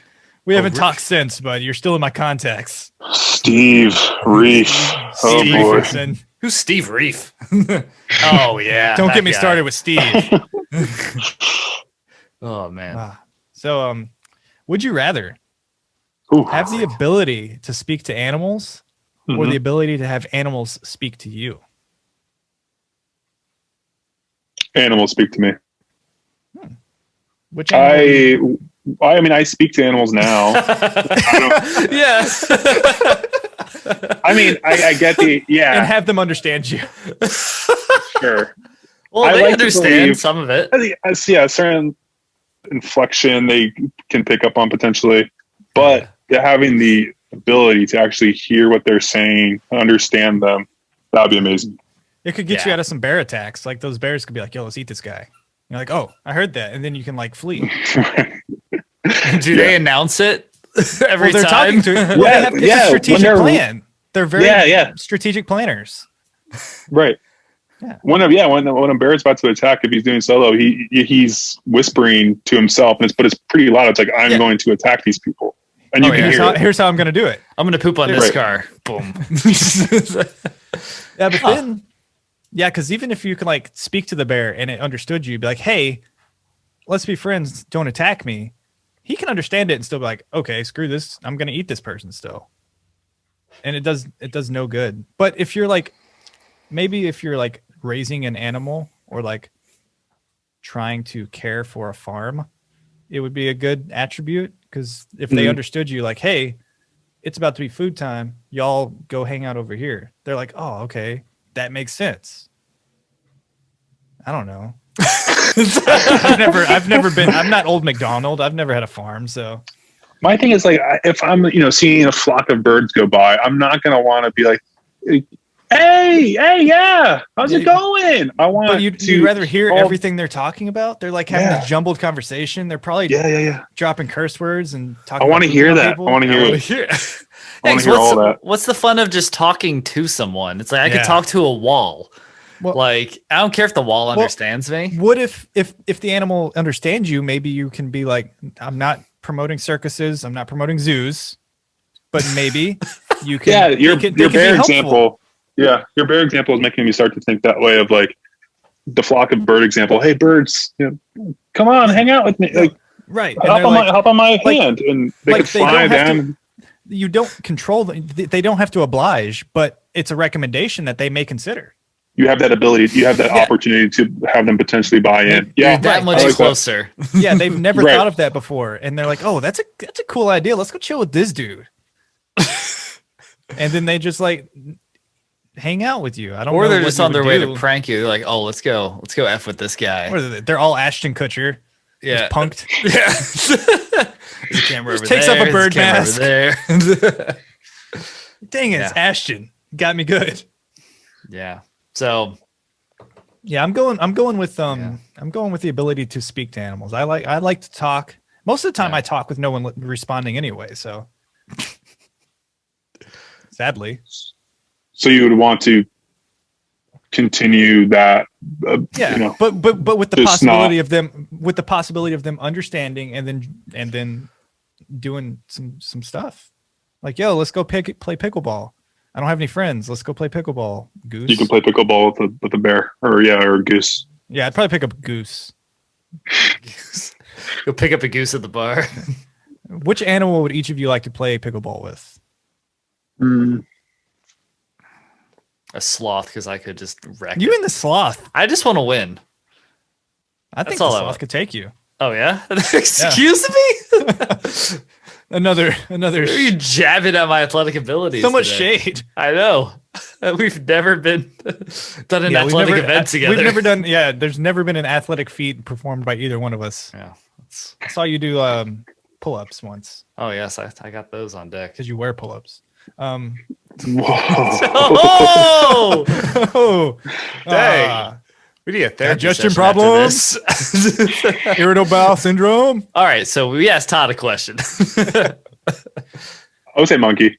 We haven't talked since, but you're still in my contacts.
Steve Reef.
Steve
boy.
Richardson.
Who's Steve Reef? Oh yeah.
Don't
that
get me
guy.
started with Steve.
Oh man.
So, would you rather have the ability to speak to animals or the ability to have animals speak to you?
Animals speak to me.
Which animal
I mean, I speak to animals now.
Yeah.
I mean, I get
and
yeah,
have them understand you.
sure.
Well,
I
they
like to
understand
believe-
some of it.
I see a certain inflection they can pick up on potentially, but having the ability to actually hear what they're saying, understand them, that'd be amazing.
It could get you out of some bear attacks. Like those bears could be like, yo, let's eat this guy. You're like, oh, I heard that. And then you can like flee.
Do they announce it every
they're
time?
talking to it's a strategic plan. They're very strategic planners.
Right.
Yeah.
When a bear's about to attack, if he's doing solo, he's whispering to himself, but it's pretty loud. It's like, I'm going to attack these people, and you can hear it.
Here's how I'm going to do it.
I'm going to poop on this car. Boom.
Yeah, but then, because even if you can like speak to the bear and it understood you, be like, hey, let's be friends. Don't attack me. He can understand it and still be like, okay, screw this. I'm going to eat this person still. And it does no good. But if you're like, maybe if you're like raising an animal or like trying to care for a farm, it would be a good attribute. Because if they understood you, like, hey, it's about to be food time, y'all go hang out over here. They're like, oh, okay, that makes sense. I don't know. I've never been. I'm not old McDonald. I've never had a farm, so.
My thing is like, if I'm seeing a flock of birds go by, I'm not gonna want to be like, hey, yeah, how's it going? I want.
But you'd rather hear everything they're talking about. They're like having a jumbled conversation. They're probably dropping curse words and talking.
I want to hear that.
People.
I want to hear it. I want to hear all that.
What's the fun of just talking to someone? It's like I could talk to a wall.
Well,
like I don't care if the wall understands me.
What if the animal understands you? Maybe you can be like, I'm not promoting circuses. I'm not promoting zoos, but maybe you can.
Yeah, your bear example. Yeah, your bear example is making me start to think that way of like the flock of bird example. Hey, birds, come on, hang out with me. Like,
right.
Hop on my hand, and they could fly down.
You don't control them. They don't have to oblige, but it's a recommendation that they may consider.
You have that ability. You have that opportunity to have them potentially buy in.
You're that much closer.
Yeah, they've never thought of that before, and they're like, "Oh, that's a cool idea. Let's go chill with this dude." And then they just like hang out with you. I don't.
Or
know
they're
what
just
you
on their
would
way
do.
to prank you. They're like, "Oh, let's go f with this guy."
Or they're all Ashton Kutcher.
Yeah,
just punked.
Yeah. There's a camera over
takes
there.
off a bird
There's a camera
mask.
over there.
Dang it, it's Ashton. Got me good.
Yeah. So.
Yeah, I'm going with I'm going with the ability to speak to animals. I like to talk. Most of the time I talk with no one responding anyway, so sadly.
So you would want to continue that
but with the possibility of them understanding and then doing some stuff. Like, yo, let's go play pickleball. I don't have any friends. Let's go play pickleball. Goose.
You can play pickleball with a bear, or a goose.
Yeah, I'd probably pick up a goose.
Go pick up a goose at the bar.
Which animal would each of you like to play pickleball with?
A sloth, because I could just wreck
You
it.
and the sloth.
I just want to win.
I think
That's
the
all I
sloth
want.
could take you.
Oh yeah? Excuse me?
Another
You're jabbing at my athletic abilities.
so much
today.
shade.
I know. We've never done an
Yeah,
athletic event together.
We've never done. Yeah, there's never been an athletic feat performed by either one of us.
Yeah.
I saw you do pull-ups once
Oh yes, I got those on deck.
because you wear pull-ups.
Whoa.
Oh,
Oh,
dang! We need a therapy
Digestion
session after
problems?
this.
irritable bowel syndrome.
All right, so we asked Todd a question.
I would say monkey.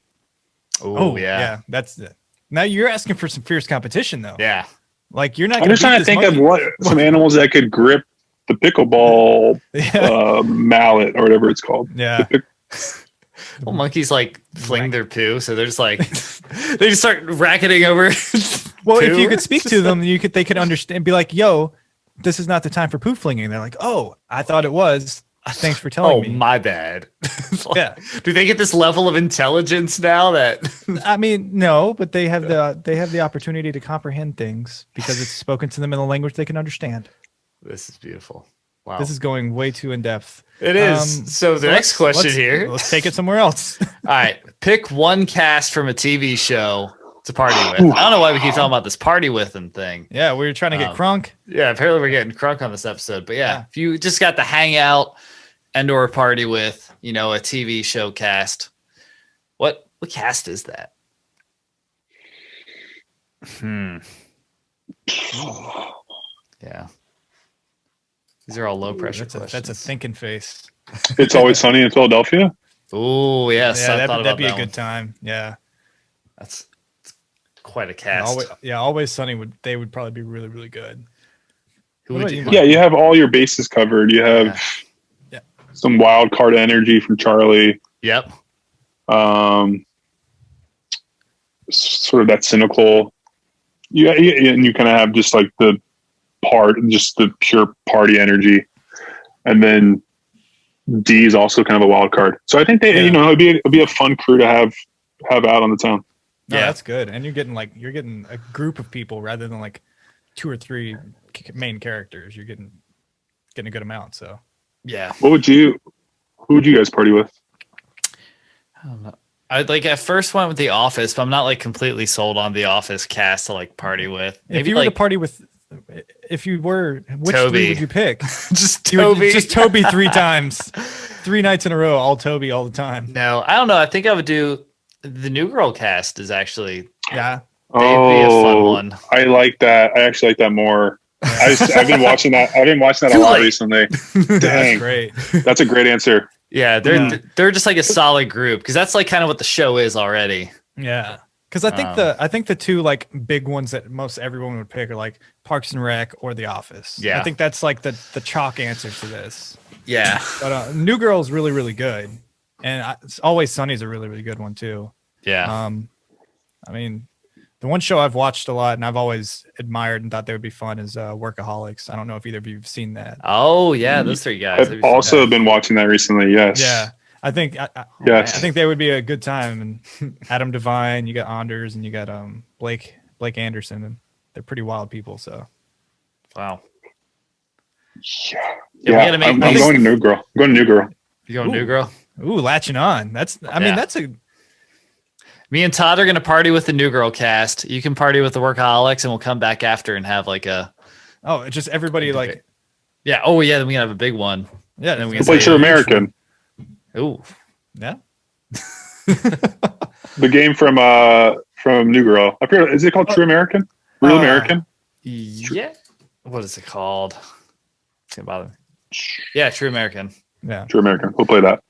Oh yeah.
That's it. Now you're asking for some fierce competition, though.
Yeah.
Like you're not.
I'm just trying to think of some animals that could grip the pickleball mallet or whatever it's called.
Yeah.
Well, monkeys like fling their poo, so they're just like they just start racketing over.
Well, if
poo.
you could speak to them, they could understand. Be like, "Yo, this is not the time for poo flinging." They're like, "Oh, I thought it was. Thanks for telling me."
My bad.
Yeah.
Do they get this level of intelligence now that
I mean, no, but they have the opportunity to comprehend things because it's spoken to them in a language they can understand.
this is beautiful. Wow.
This is going way too in depth.
It is. So the next question here.
Let's take it somewhere else.
All right. Pick one cast from a TV show to party with. I don't know why we keep talking about this party with them thing.
Yeah, we were trying to get crunk.
Yeah, apparently we're getting crunk on this episode. But yeah, if you just got to hang out and or party with, a TV show cast, what cast is that? Yeah. These are all low pressure questions.
That's a thinking face.
It's Always Sunny in Philadelphia.
Oh, yes.
Yeah,
I thought about
that'd be
that
a good
one.
time. Yeah.
That's quite a cast.
Always Sunny would probably be really, really good.
Who
What
would
about
you?
you,
Yeah, you have all your bases covered. You have
Yeah.
some wild card energy from Charlie.
Yep.
Sort of that cynical. Yeah, and you kind of have just like the pure party energy, and then D is also kind of a wild card. So I think they, it'd be a fun crew to have out on the town.
No,
Yeah.
that's good. And you're getting a group of people rather than like 2 or 3 main characters. You're getting a good amount. So
Yeah.
Who would you guys party with?
I don't know. I at first went with The Office, but I'm not like completely sold on The Office cast to like party with.
if you were to party with, which
Toby.
3 would you pick?
just
You would-
Toby.
just Toby 3 times, 3 nights in a row, all Toby all the time.
No, I don't know. I think I would do the New Girl cast. Is actually
Yeah,
they'd be a fun one.
I like that. I actually like that more. I've been watching that. I've been watching that a lot recently.
that's
Dang,
great.
that's a great answer.
Yeah, they're just like a solid group because that's like kind of what the show is already.
Yeah, because I think the 2 like big ones that most everyone would pick are like Parks and Rec or The Office.
Yeah.
I think that's like the chalk answer to this.
Yeah,
But New Girl is really, really good, and Always Sunny is a really, really good one too.
yeah.
I mean, the one show I've watched a lot and I've always admired and thought they would be fun is Workaholics. I don't know if either of you have seen that.
Oh yeah, those 3 guys.
I've also been watching that recently. Yes.
Yeah, I think
Yes.
I think they would be a good time. And Adam Devine, you got Anders, and you got Blake Anderson, and they're pretty wild people. So
Wow.
Yeah.
we gotta make
I'm
these-
going to New Girl. I'm going to New Girl.
You going New Girl?
ooh, latching on. That's I mean
Yeah.
that's a
Me and Todd are gonna party with the New Girl cast. You can party with the Workaholics, and we'll come back after and have like a
just everybody like
yeah. Oh yeah, then we can have a big one.
yeah.
Then we
Who
can
plays
say
True American?
ooh.
Yeah.
The game from New Girl. I forget. Is it called True American? Real American?
Yeah. What is it called? It's gonna bother me. Yeah, True American.
Yeah.
True American. We'll play that.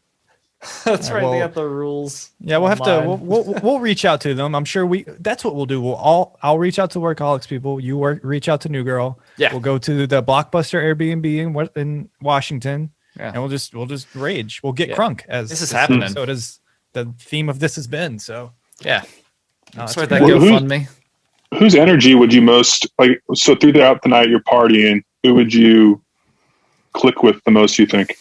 That's
All
right.
right,
They
well-
got the rules.
Yeah, we'll have to.
online.
We'll reach out to them. I'm sure that's what we'll do. I'll reach out to Workaholics people. You reach out to New Girl.
Yeah.
We'll go to the Blockbuster Airbnb in Washington,
Yeah.
and we'll just rage. We'll get
Yeah.
crunk as
This is happening.
So it is the theme of this has been. So
Yeah.
that's
Start
great.
that
Well,
GoFundMe.
Whose energy would you most like? So throughout the night you're partying, who would you click with the most? You think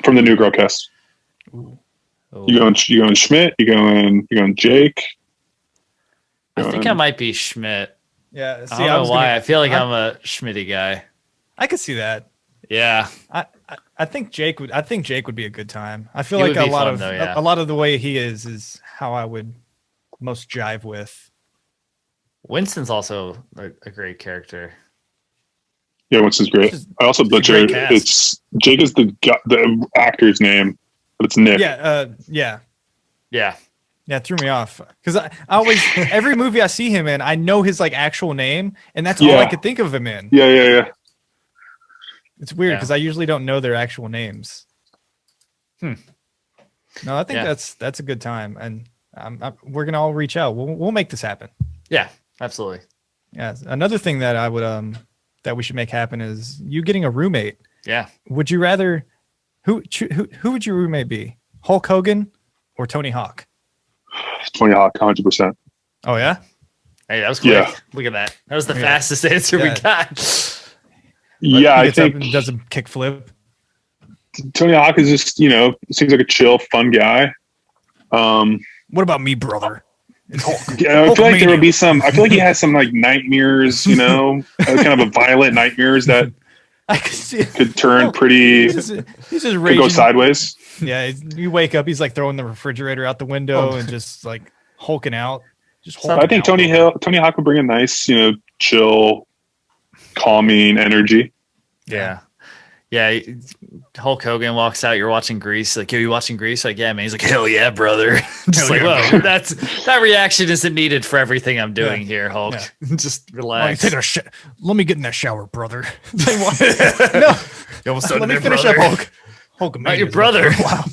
from the new Girlcast?
Oh.
You going Schmidt? You going Jake?
I think I might be Schmidt.
Yeah, see,
I don't know why. I feel like I'm a Schmitty guy.
I could see that.
Yeah.
I think Jake would be a good time. I feel
He
like
would
a
be
lot
fun,
of
though, yeah.
a lot of the way he is how I would most jive with.
Winston's also a great character.
Yeah, Winston's great. I also
it's a
butchered.
great cast.
It's Jake is the actor's name, but it's Nick.
Yeah,
Yeah.
it threw me off because I always every movie I see him in, I know his like actual name, and that's all I
Yeah.
could think of him in.
Yeah.
It's weird
Yeah.
because I usually don't know their actual names. No, I think
Yeah.
that's a good time, and we're gonna all reach out. We'll make this happen.
Yeah, absolutely.
Yeah. Another thing that I would that we should make happen is you getting a roommate.
Yeah.
Would you rather who would your roommate be? Hulk Hogan or Tony Hawk?
Tony Hawk, 100%.
Oh yeah.
Hey, that was quick.
Yeah.
Look at that. That was the
Yeah.
fastest answer we
Yeah.
got.
Yeah,
He
I
gets up
think
and does a kickflip.
Tony Hawk is just seems like a chill, fun guy.
What about me, brother? It's Hulk.
Yeah, I feel like there
Hulkamania.
would be some. I feel like he has some like nightmares, kind of a violent nightmares that
I can see it.
could turn pretty,
He's just
could
raging.
go sideways.
Yeah, you wake up, he's like throwing the refrigerator out the window and just like hulking out. Just
So
hulking
I think
out.
Tony Hawk would bring a nice, chill, calming energy.
Yeah. Yeah. Hulk Hogan walks out. You're watching Grease. Like, yo, you watching Grease? Like, yeah, man. He's like, hell yeah, brother. Just
Hell
like,
yeah,
whoa, that reaction isn't needed for everything I'm doing
Yeah.
here, Hulk.
Yeah.
Just
Oh,
relax.
you taking a let me get in that shower, brother. Like, what? No,
You almost done
let me
there,
finish
brother.
up Hulk. Hulk,
Not your brother.
Wow.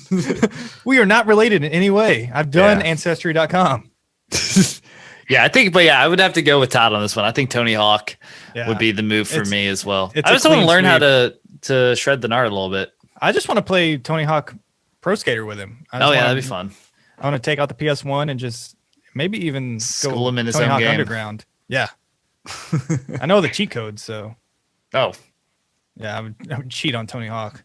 We are not related in any way. I've done
Yeah.
Ancestry.com.
Yeah, I would have to go with Todd on this one. I think Tony Hawk
Yeah.
would be the move for
It's-
me as well.
it's
I
a
just want to
clean
learn how
sweep.
to shred the nard a little bit.
I just want to play Tony Hawk Pro Skater with him.
Oh yeah, that'd be fun.
I want to take out the PS1 and just maybe even
School
go
him in his
Tony
own
Hawk
game.
Underground. Yeah. I know the cheat code, so
Oh,
yeah, I would cheat on Tony Hawk.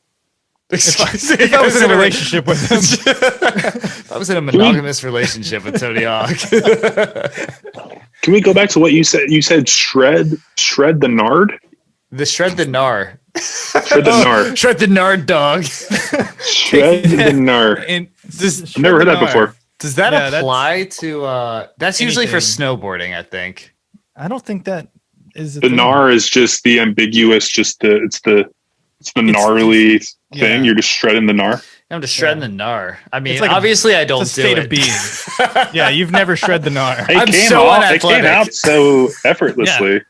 excuse
If I was in a relationship with him.
I was in a monogamous relationship with Tony Hawk.
Can we go back to what you said? You said shred the nard?
The shred the gnar.
Shred the nard.
Shred the nard dog.
Shred the nard.
And
I've never heard that before.
Does that
Yeah, that's-
apply to that's usually for
anything.
snowboarding, I think.
I don't think that is a
The
thing.
gnar is just the ambiguous, it's the gnarly thing.
yeah.
You're just shredding the gnar.
I'm just shredding the gnar. I mean,
It's like
obviously I don't
It's a
do
state
it.
of being. Yeah, you've never shred the gnar.
I'm so
It came
unathletic.
out so effortlessly.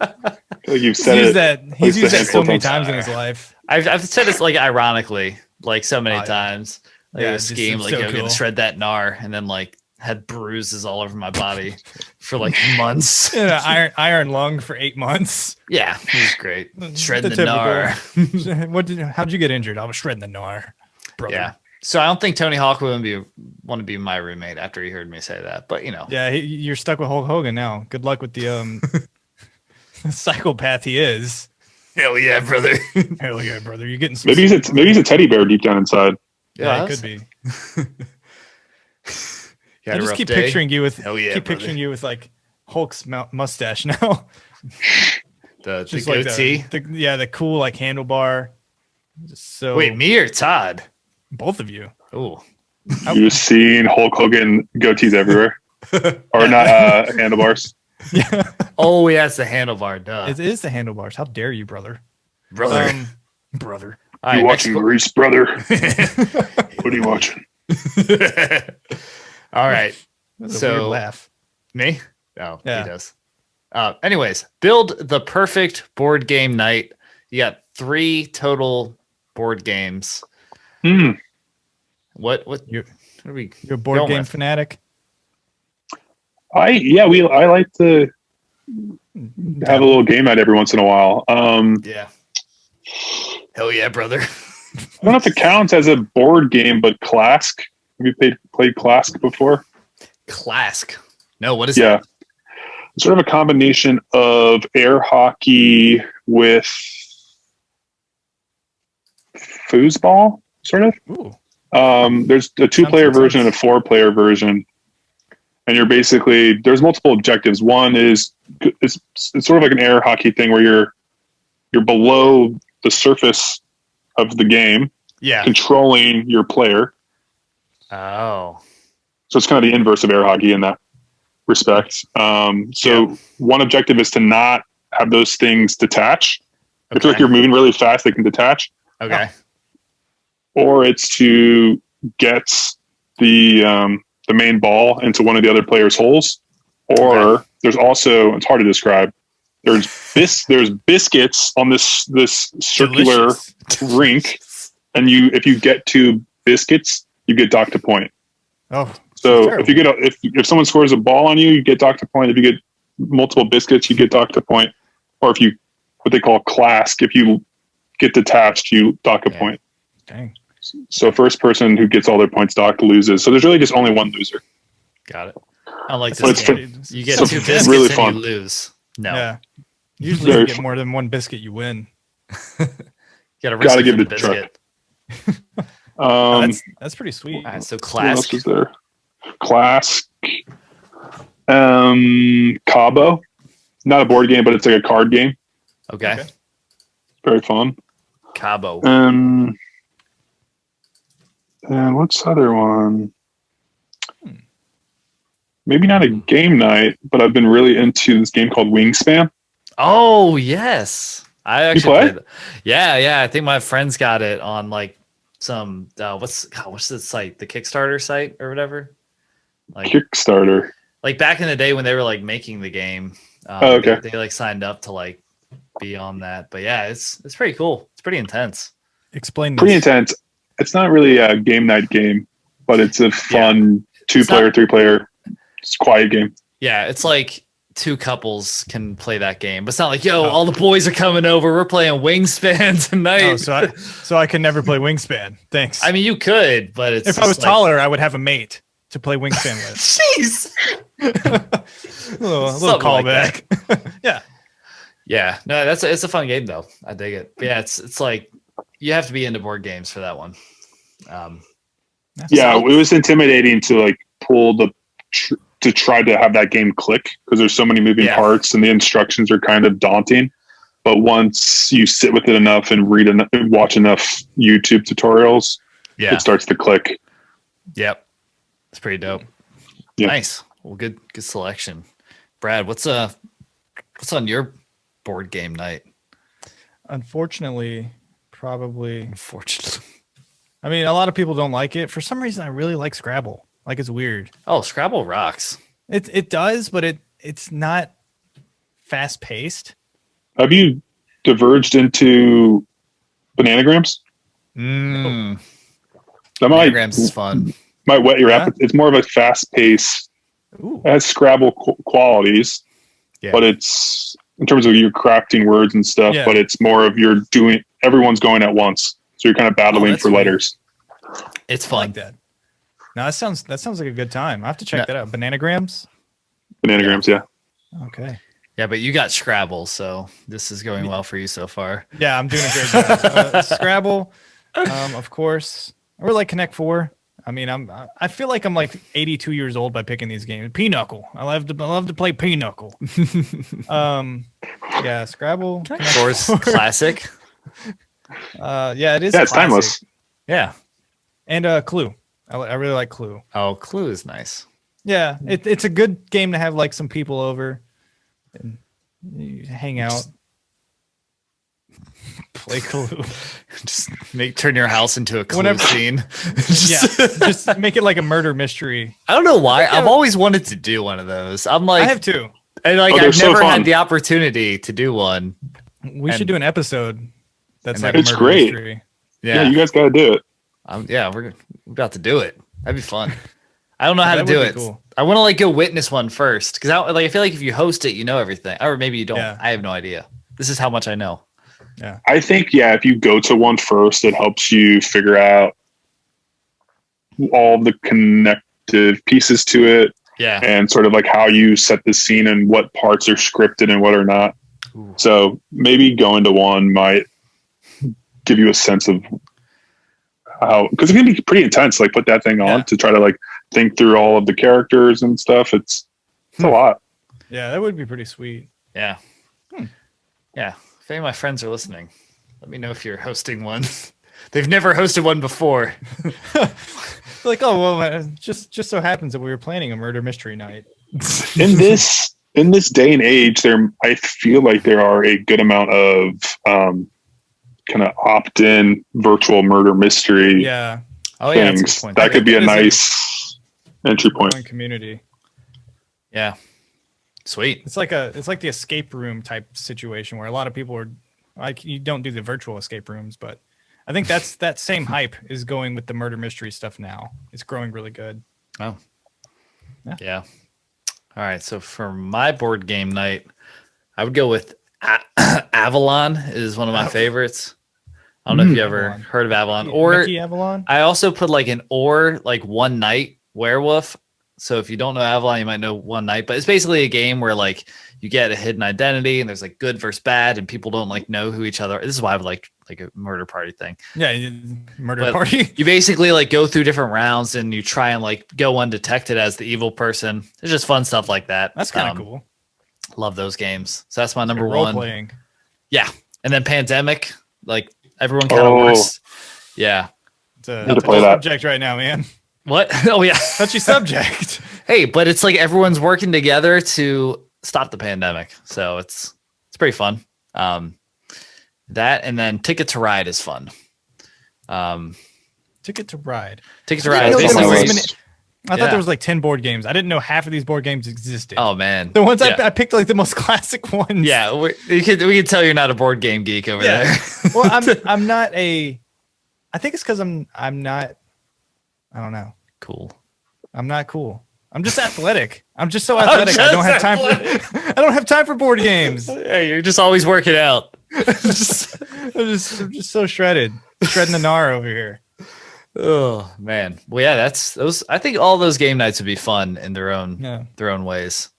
I feel like you've
He's
said
used
it.
that. He's
like
used
a
that so
handful
many
of
times in his life.
I've said it's like ironically, like so many
Oh, yeah.
times. Like
Yeah,
a
it's just-
scheme,
it's
like
so
I'm gonna
cool.
shred that gnar, and then like had bruises all over my body for like months.
Yeah, iron lung for 8 months.
Yeah, it was great. Shredding the
typical.
gnar.
How'd you get injured? I was shredding the gnar, brother.
Yeah. So I don't think Tony Hawk would want to be my roommate after he heard me say that. But you know,
Yeah, you're stuck with Hulk Hogan now. Good luck with the psychopath he is.
hell yeah, brother.
Hell yeah, brother. You're getting some
Maybe he's a teddy bear deep down inside.
Yeah, it
that's-
could be.
You had
I
a
just
rough
keep
day?
picturing you with
Hell yeah,
keep
brother.
picturing you with like Hulk's mustache now.
the
Just
goatee.
like the cool like handlebar. Just so
Wait, me or Todd?
both of you.
Oh,
You're just seeing Hulk Hogan goatees everywhere, or not handlebars.
Yeah,
oh yeah, it's the handlebar. Duh,
it is the handlebars. How dare you, brother?
brother.
Brother.
All
You
right,
watching Grease, brother? What are you watching?
All right,
That's a
So-
weird laugh.
me. Oh,
Yeah.
he does. Anyways, build the perfect board game night. You got 3 total board games.
Hmm.
What
You're-
are we?
You're a board
going
game
with?
fanatic.
I like to have a little game night every once in a while.
Yeah. Hell yeah, brother.
I don't know if it counts as a board game, but Clask. Have you played Clask before?
Clask. No, what is
Yeah. Sort of a combination of air hockey with foosball, sort of.
Ooh.
There's a 2-player version and a 4-player version. And you're basically, there's multiple objectives. One is, it's sort of like an air hockey thing where you're below the surface of the game, controlling your player.
Oh.
So it's kind of the inverse of air hockey in that respect. One objective is to not have those things detach. Okay. If like you're moving really fast, they can detach.
Okay.
Or it's to get the main ball into one of the other players' holes. Or there's also, it's hard to describe, there's biscuits on this circular rink, and if you get 2 biscuits, you get docked a point.
Oh,
so if someone scores a ball on you, you get docked a point. If you get multiple biscuits, you get docked a point. Or if you, what they call clask, if you get detached, you dock a point.
Dang.
So first person who gets all their points docked loses. So there's really just only one loser.
Got it. I like this game. You get 2 biscuits
really
and you lose. No.
Yeah. Usually you get more than 1 biscuit, you win.
Gotta give it a biscuit.
That's pretty sweet.
All right, so
What else
Clask.
was there? Clask. Cabo. Not a board game, but it's like a card game.
Okay.
Very fun.
Cabo.
And what's the other one? Maybe not a game night, but I've been really into this game called Wingspan.
Oh, yes. I actually
play?
played. Yeah. I think my friends got it on like some what's the site? The Kickstarter site or whatever? Like
Kickstarter.
Like back in the day when they were like making the game.
Okay.
They like signed up to like be on that. But yeah, it's pretty cool. It's pretty intense.
Explain this.
Pretty intense. It's not really a game night game, but it's a fun 2-player, 3-player. It's a quiet game.
Yeah, it's like 2 couples can play that game. But it's not like, all the boys are coming over. We're playing Wingspan tonight.
Oh, so I can never play Wingspan. Thanks.
I mean, you could, but it's
if I was taller, I would have a mate to play Wingspan with.
Jeez.
a little callback.
Like yeah. No, it's a fun game though. I dig it. But yeah, it's like you have to be into board games for that one.
It was intimidating to like pull to try to have that game click because there's so many moving parts and the instructions are kind of daunting. But once you sit with it enough and watch enough YouTube tutorials, it starts to click.
Yep. It's pretty dope.
Yep.
Nice. Well, good selection. Brad, what's on your board game night?
Unfortunately. I mean, a lot of people don't like it. For some reason, I really like Scrabble. Like, it's weird.
Oh, Scrabble rocks.
It does, but it's not fast paced.
Have you diverged into bananagrams?
Bananagrams is fun.
Might whet your appetite. It's more of a fast pace. It has Scrabble qualities, but it's in terms of your crafting words and stuff. But it's more of everyone's going at once, so you're kind of battling for letters.
It's fun.
I like that. No, that sounds like a good time. I have to check that out. Bananagrams.
Yeah.
Okay.
Yeah, but you got Scrabble, so this is going well for you so far.
Yeah, I'm doing a great job. Scrabble, of course. I really like Connect 4. I mean, I feel like I'm like 82 years old by picking these games. Pinochle. I love to play Pinochle. Scrabble.
Connect 4 is classic.
It is.
Yeah, it's timeless.
Yeah.
And Clue. I really like Clue.
Oh, Clue is nice.
Yeah, it's a good game to have like some people over and you hang out. Play Clue.
Just turn your house into a Clue scene.
just make it like a murder mystery.
I don't know why. I've always wanted to do one of those. I'm like,
I have too.
And like I've never had the opportunity to do one.
We should do an episode that's like
it's
a murder
great.
mystery.
Yeah, you guys got to do it.
We're about to do it. That'd be fun. I don't know how to do it.
Cool.
I want to like go witness one first because I feel like if you host it, you know everything, or maybe you don't.
Yeah.
I have no idea. This is how much I know.
Yeah,
I think if you go to one first, it helps you figure out all the connective pieces to it.
Yeah.
and sort of like how you set the scene and what parts are scripted and what are not.
Ooh.
So maybe going to one might give you a sense of how, because it can be pretty intense. Like put that thing on to try to like think through all of the characters and stuff. It's a lot.
Yeah, that would be pretty sweet.
Yeah. Yeah. If any of my friends are listening, let me know if you're hosting one. They've never hosted one before.
Like, oh well, just so happens that we were planning a murder mystery night.
In this day and age, I feel like there are a good amount of kind of opt-in virtual murder mystery
Yeah.
Oh yeah, that's a
things.
good point.
That could be a
That is a-
nice entry point.
Growing community.
Yeah. Sweet.
It's like the escape room type situation where a lot of people are like, you don't do the virtual escape rooms, but I think that same hype is going with the murder mystery stuff now. It's growing really good.
Oh.
Yeah.
All right. So for my board game night, I would go with Avalon is one of my favorites. I don't know if you ever
Avalon.
heard of Avalon. Or
Mickey Avalon?
I also put like like One Night Werewolf. So if you don't know Avalon, you might know One Night, but it's basically a game where like you get a hidden identity and there's like good versus bad and people don't like know who each other. This is why I would like a murder party thing.
Yeah, murder
But
party.
You basically like go through different rounds and you try and like go undetected as the evil person. It's just fun stuff like that.
That's kind of cool.
Love those games. So that's my number
Role
one.
playing.
Yeah. And then Pandemic, like everyone kind of works. Yeah.
It's a
Need to play that.
subject right now, man.
What? Oh yeah.
Touchy subject.
Hey, but it's like everyone's working together to stop the pandemic. So it's pretty fun. That and then Ticket to Ride is fun.
Ticket to Ride.
Ticket to Ride is
I didn't know there
basically
was I thought there was like 10 board games. I didn't know half of these board games existed.
Oh man.
The ones
Yeah.
I picked like the most classic ones.
Yeah, we can tell you're not a board game geek over there.
Well, I'm not a. I think it's because I'm not. I don't know.
Cool.
I'm not cool. I'm just athletic. I'm just so athletic. I don't have time for. I don't have time for board games.
Hey, you're just always working out.
I'm just so shredded. Shredding the gnar over here.
Oh man. Well, yeah, that's those. I think all those game nights would be fun in their own ways.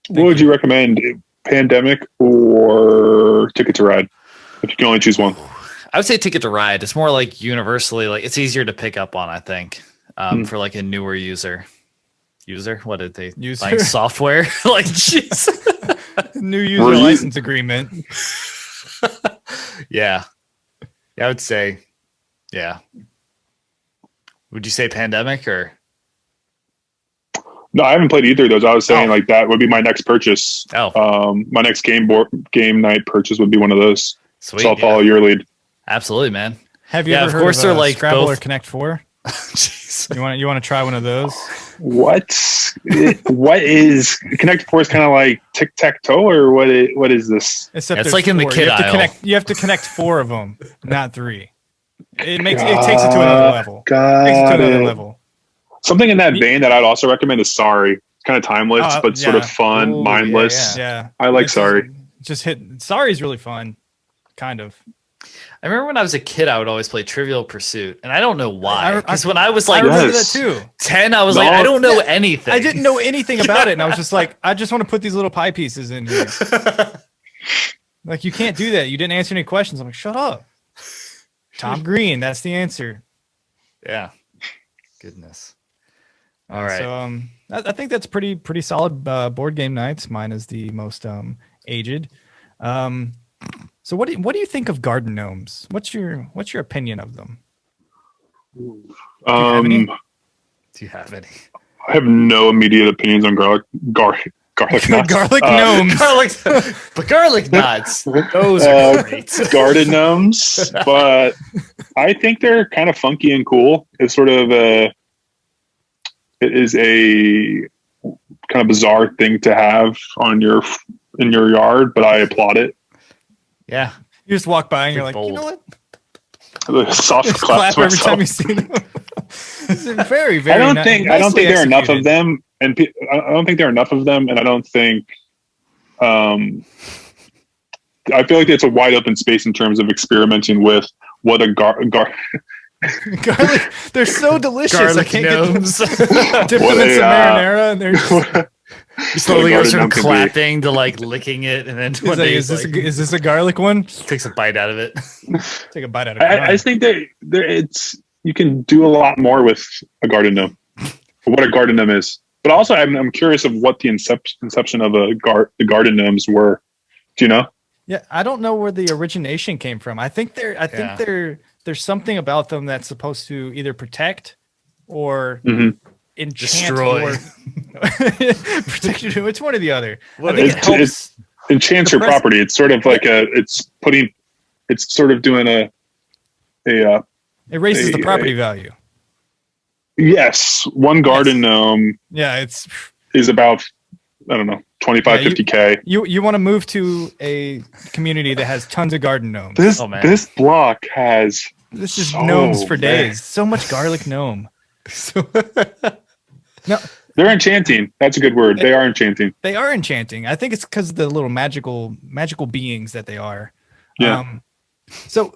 What would you recommend? Pandemic or Ticket to Ride? If you can only choose one.
I would say Ticket to Ride. It's more like universally like it's easier to pick up on. I think for like a newer user. What did they buying software? Like jeez.
New user license agreement.
Yeah. I would say, yeah. Would you say Pandemic or?
No, I haven't played either of those. I was saying like that would be my next purchase.
Oh,
My next game night purchase would be one of those.
sweet.
So I'll follow your lead.
Absolutely, man.
Have you
Yeah,
ever
of
heard
course
of
they're like
Scrabble
both-
or Connect 4?
Jeez.
You want to try one of those?
What? What is Connect 4 is kind of like tic tac toe, or what is this?
Except
It's
there's
like in the
4.
kid
you have to
aisle.
You have to connect 4 of them, not 3. It takes it to another level. Takes it to
Got
another
it.
level.
Something in that vein that I'd also recommend is Sorry. It's kind of timeless, but sort of fun,
Ooh,
mindless.
Yeah.
I like
It's
Sorry.
Just hit. Sorry is really fun. Kind of.
I remember when I was a kid, I would always play Trivial Pursuit, and I don't know why.
I-
Because when I was like
I remember
Yes.
that too.
10, I was
No.
like, I don't know anything.
I didn't know anything about it, and I was just like, I just want to put these little pie pieces in here. Like, you can't do that. You didn't answer any questions. I'm like, shut up. Tom Green, that's the answer.
Yeah. Goodness. All right.
So I think that's pretty solid board game nights. Mine is the most aged. So what do you think of garden gnomes? What's your opinion of them? have any?
Do you have any?
I have no immediate opinions on garlic nuts.
Garlic gnomes.
Garlic nuts. Those are great.
Garden gnomes, but I think they're kind of funky and cool. It's sort of it is a kind of bizarre thing to have in your yard, but I applaud it.
Yeah.
You just walk by and you're like,
Bold.
you know what?
The soft
Just
clap
clap
to
every time you
myself.
see them. It's very, very.
I don't think there are enough of
executed.
them, and I don't think there are enough of them, and I don't think. I feel like it's a wide open space in terms of experimenting with what a
Garlic. They're so delicious.
Garlic
I can't
gnomes.
get them. Dip
What
them in
a,
some marinara, and they're just,
You slowly go
Garden
from
gnome can be.
clapping to like licking it, and then one day
is
he's
this a garlic one?
takes a bite out of it.
Take a bite out of
I just think that it's you can do a lot more with a garden gnome. What a garden gnome is, but also I'm curious of what the inception of the garden gnomes were. Do you know?
Yeah, I don't know where the origination came from. I think there's something about them that's supposed to either protect or enchant
Destroy.
Or protect you. It's one or the other. I think it
It
helps.
enchants your property. It's sort of like it's sort of doing a
It raises the property value.
yes. One garden gnome
Yeah, it's
is about, I don't know, 25,
Yeah,
50K.
you want to move to a community that has tons of garden gnomes.
This block has
This is
so
gnomes for
many.
days. So much garlic gnome. No,
They're enchanting. That's a good word. They are enchanting.
they are enchanting. I think it's because of the little magical beings that they are.
Yeah.
So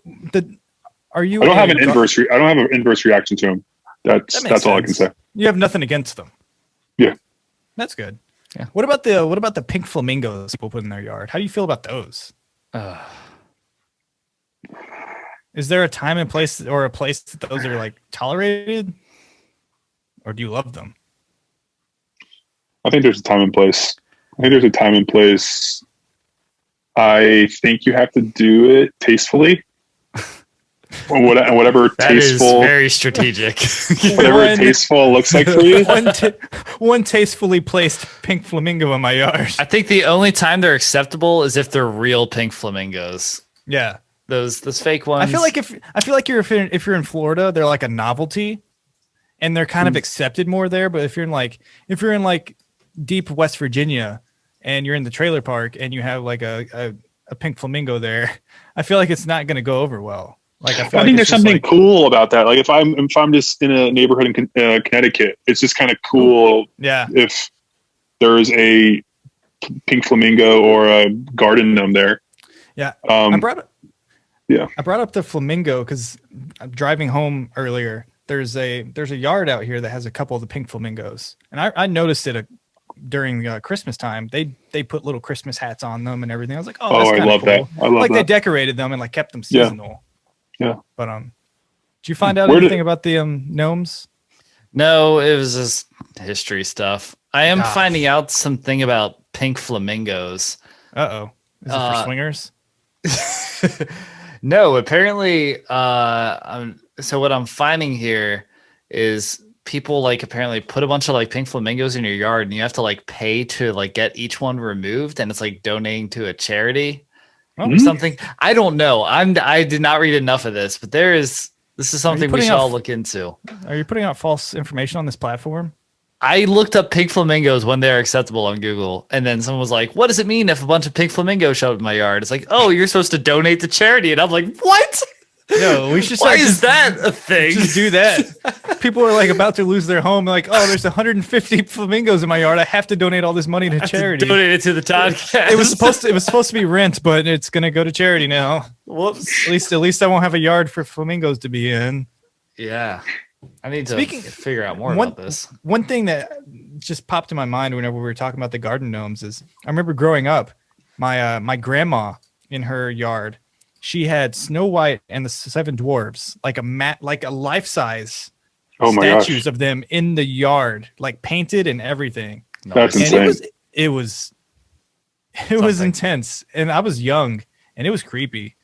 are you?
I don't have an inverse reaction to them.
That
That's
makes
all I can
sense.
say.
You have nothing against them.
Yeah.
That's good.
Yeah.
What about the pink flamingos people put in their yard? How do you feel about those? Is there a time and place or a place that those are like tolerated? Or do you love them?
I think there's a time and place. I think you have to do it tastefully. Whatever
That
tasteful,
is very strategic.
One-
tasteful looks like for you.
One tastefully placed pink flamingo in my yard.
I think the only time they're acceptable is if they're real pink flamingos.
Yeah.
Those fake ones.
I feel like if you're in Florida, they're like a novelty, and they're kind of accepted more there. But if you're in like deep West Virginia, and you're in the trailer park, and you have like a pink flamingo there, I feel like it's not going to go over well. Like I
think there's something cool about that. Like if I'm just in a neighborhood in Connecticut, it's just kind of cool.
Yeah.
If there's a pink flamingo or a garden gnome there.
Yeah.
I
brought up the flamingo because I'm driving home earlier. There's a yard out here that has a couple of the pink flamingos, and I noticed it during Christmas time. They put little Christmas hats on them and everything. I was like, oh, that's
I love
cool.
that. I love
like
that.
they decorated them and like kept them seasonal.
Yeah.
But did you find out anything about the gnomes?
No, it was just history stuff. I am finding out something about pink flamingos.
Is it for swingers?
No, apparently. So what I'm finding here is people like apparently put a bunch of like pink flamingos in your yard, and you have to like pay to like get each one removed, and it's like donating to a charity or something. I don't know. I did not read enough of this, but this is something we should all look into.
Are you putting out false information on this platform?
I looked up pink flamingos when they're acceptable on Google, and then someone was like, "What does it mean if a bunch of pink flamingos show up in my yard?" It's like, "Oh, you're supposed to donate to charity," and I'm like, "What?
No, we should.
Why is that a thing?
Just do that. People are like about to lose their home. Like, oh, there's 150 flamingos in my yard. I have to donate all this money to charity.
Donate it to the Toddcast.
It was supposed to be rent, but it's gonna go to charity now.
Whoops.
At least I won't have a yard for flamingos to be in.
Yeah, I need to figure out more about this.
One thing that just popped in my mind whenever we were talking about the garden gnomes is I remember growing up, my grandma in her yard, she had Snow White and the Seven Dwarfs, like a life-size statues of them in the yard, like painted and everything.
That's
and
insane.
It was intense, and I was young, and it was creepy.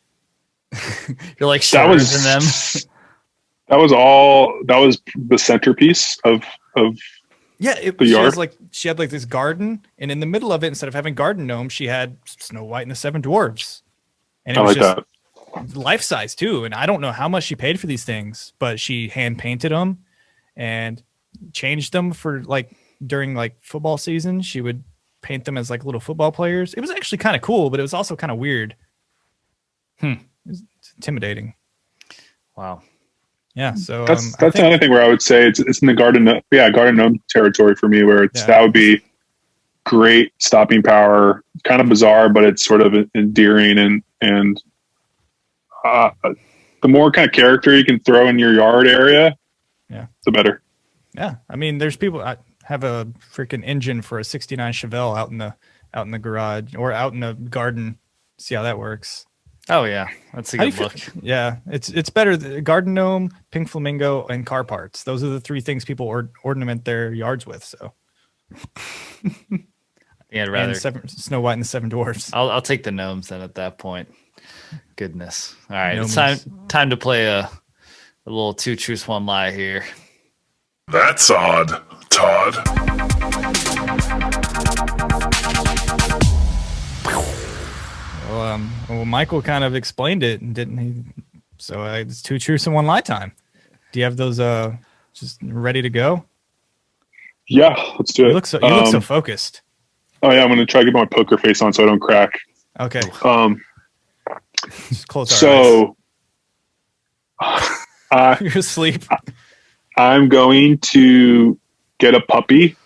You're like showering them.
That was the centerpiece of
Yeah,
the yard.
She had like this garden, and in the middle of it, instead of having garden gnomes, she had Snow White and the Seven Dwarfs. And it was just life size too. And I don't know how much she paid for these things, but she hand painted them and changed them for like during like football season. She would paint them as like little football players. It was actually kind of cool, but it was also kind of weird. It was intimidating.
Wow.
Yeah. So
that's another thing where I would say it's in the garden gnome territory for me, where that would be great stopping power. Kind of bizarre, but it's sort of endearing and the more kind of character you can throw in your yard area, the better.
Yeah, I mean, there's people. I have a freaking engine for a '69 Chevelle out in the garage or out in the garden. See how that works.
Oh yeah, that's a good look.
Yeah, it's better. Garden gnome, pink flamingo, and car parts. Those are the three things people ornament their yards with. So,
yeah, I'd rather
Snow White and the Seven Dwarfs.
I'll take the gnomes then at that point. Goodness. All right,
Gnomes.
it's time to play a little two truths one lie here.
That's odd, Todd.
Well, Michael kind of explained it, didn't he? So it's two truths and one lie time. Do you have those just ready to go?
Yeah, let's do it.
You look so focused.
Oh yeah, I'm gonna try to get my poker face on so I don't crack.
Okay. Just close
so
you're asleep.
I'm going to get a puppy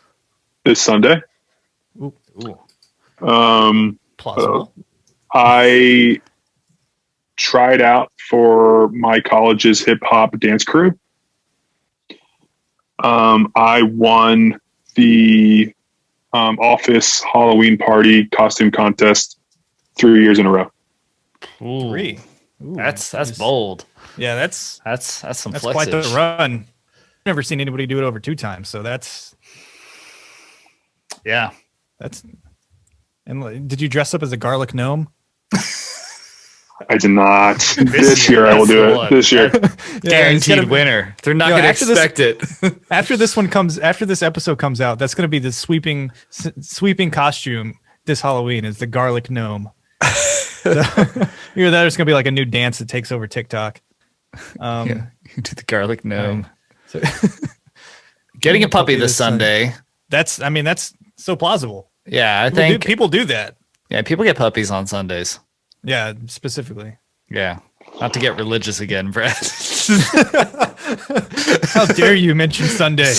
this Sunday.
Ooh.
Plausible.
I tried out for my college's hip hop dance crew. I won the office Halloween party costume contest 3 years in a row.
Ooh.
3. Ooh,
That's bold.
Yeah, that's
some
quite the
flexage.
run. Never seen anybody do it over 2 times, so that's. And did you dress up as a garlic gnome?
I did not. This year I will do it. This year.
Guaranteed winner. They're not going to expect it.
After this episode comes out, that's going to be the sweeping costume this Halloween is the garlic gnome. There's going to be like a new dance that takes over TikTok.
You do the garlic gnome. Getting a puppy this Sunday.
That's so plausible.
Yeah, I think
people do that.
Yeah, people get puppies on Sundays.
Yeah, specifically.
Yeah. Not to get religious again, Brad.
How dare you mention Sunday?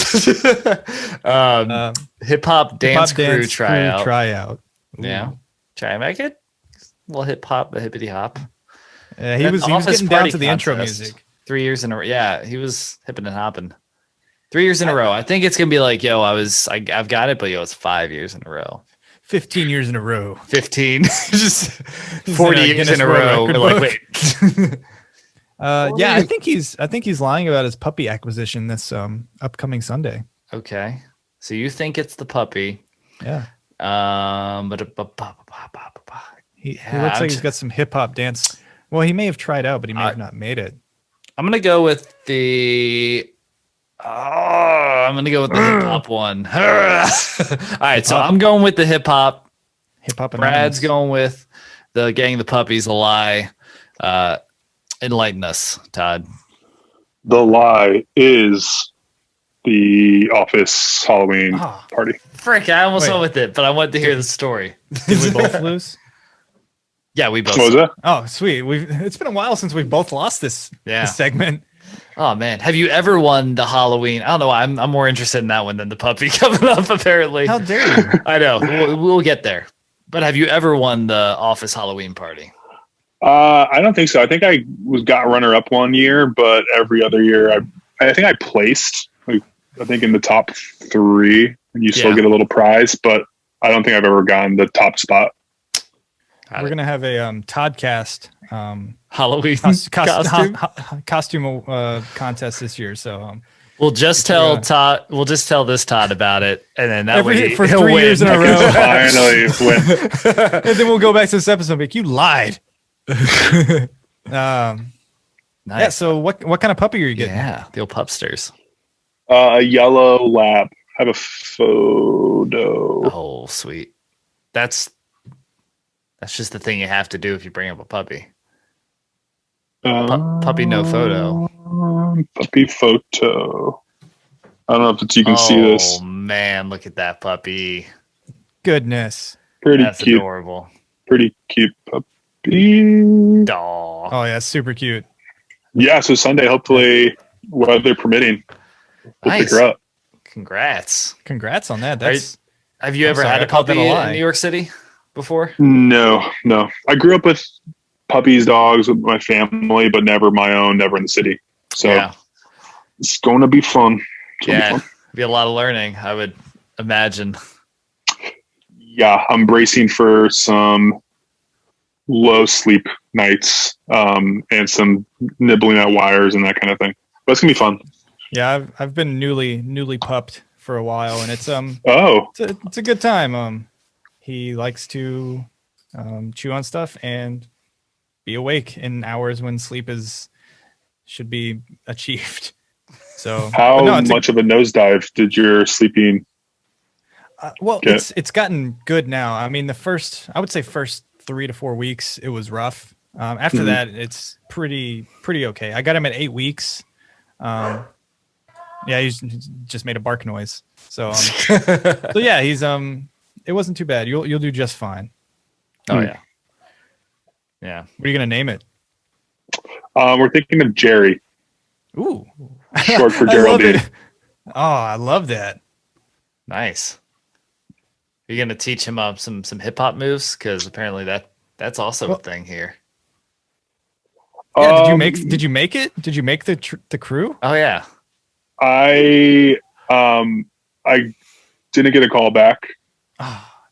Hip hop dance crew tryout.
Ooh.
Yeah. Try make it. A little hip hop, a hippity hop.
He was getting down to the intro music.
3 years in a row. Yeah, he was hipping and hopping. 3 years in a row. I think it's gonna be like, I've got it, but it's 5 years in a row.
15 years in a row.
15. Just 40 years in a row. We're like, wait.
Yeah, I think he's lying about his puppy acquisition this upcoming Sunday.
Okay. So you think it's the puppy.
Yeah.
But
he looks like he's got some hip hop dance. Well, he may have tried out, but he may have not made it.
I'm gonna go with the hip hop one. All right, so I'm going with the hip hop.
Hip hop.
Brad's going with the getting the puppies a lie. Enlighten us, Todd.
The lie is the office Halloween party.
Frick, I almost went with it, but I wanted to hear the story.
Did we both lose?
Yeah, we both.
What was that?
Oh, sweet. It's been a while since we've both lost this segment.
Oh man, have you ever won the Halloween? I don't know. I'm more interested in that one than the puppy coming up. Apparently,
how dare you?
I know. We'll get there. But have you ever won the office Halloween party?
I don't think so. I think I got runner up one year, but every other year I think I placed. I think in the top 3, and you still get a little prize. But I don't think I've ever gotten the top spot.
We're gonna have a Toddcast
Halloween
costume contest this year. So
we'll just tell Todd. We'll just tell this Todd about it, and then that way
for
he'll
3
win.
years in a row.
Finally win.
And then we'll go back to this episode. Like, you lied.
Nice.
Yeah. So what kind of puppy are you getting?
Yeah, the old pupsters.
A yellow lab. I have a photo.
Oh, sweet. That's just the thing you have to do if you bring up a puppy. Puppy no photo.
Puppy photo. I don't know if you can see this.
Oh man, look at that puppy.
Goodness.
That's
cute.
Adorable.
Pretty cute puppy.
Aw.
Oh yeah, super cute.
Yeah, so Sunday, hopefully, weather permitting, we'll pick her up.
Congrats
on that.
Have you ever had a puppy in New York City before?
No. I grew up with puppies, dogs with my family, but never my own, never in the city. So it's going to be fun.
Be a lot of learning, I would imagine.
Yeah, I'm bracing for some low sleep nights and some nibbling at wires and that kind of thing. But it's gonna be fun.
Yeah, I've been newly pupped for a while, and it's it's a good time. He likes to chew on stuff and be awake in hours when sleep should be achieved. So
how much of a nosedive did your sleeping?
Well, it's gotten good now. I mean, I would say first 3 to 4 weeks, it was rough. After that, it's pretty okay. I got him at 8 weeks. Yeah, he's just made a bark noise. So, so yeah, he's it wasn't too bad. You'll do just fine.
Oh yeah. Yeah.
What are you gonna name it?
We're thinking of Jerry.
Ooh,
short for Geraldine.
Oh, I love that.
Nice. Are you gonna teach him some hip hop moves? Because apparently that's also a thing here.
Yeah. Did you make it? Did you make the crew?
Oh yeah.
I didn't get a call back.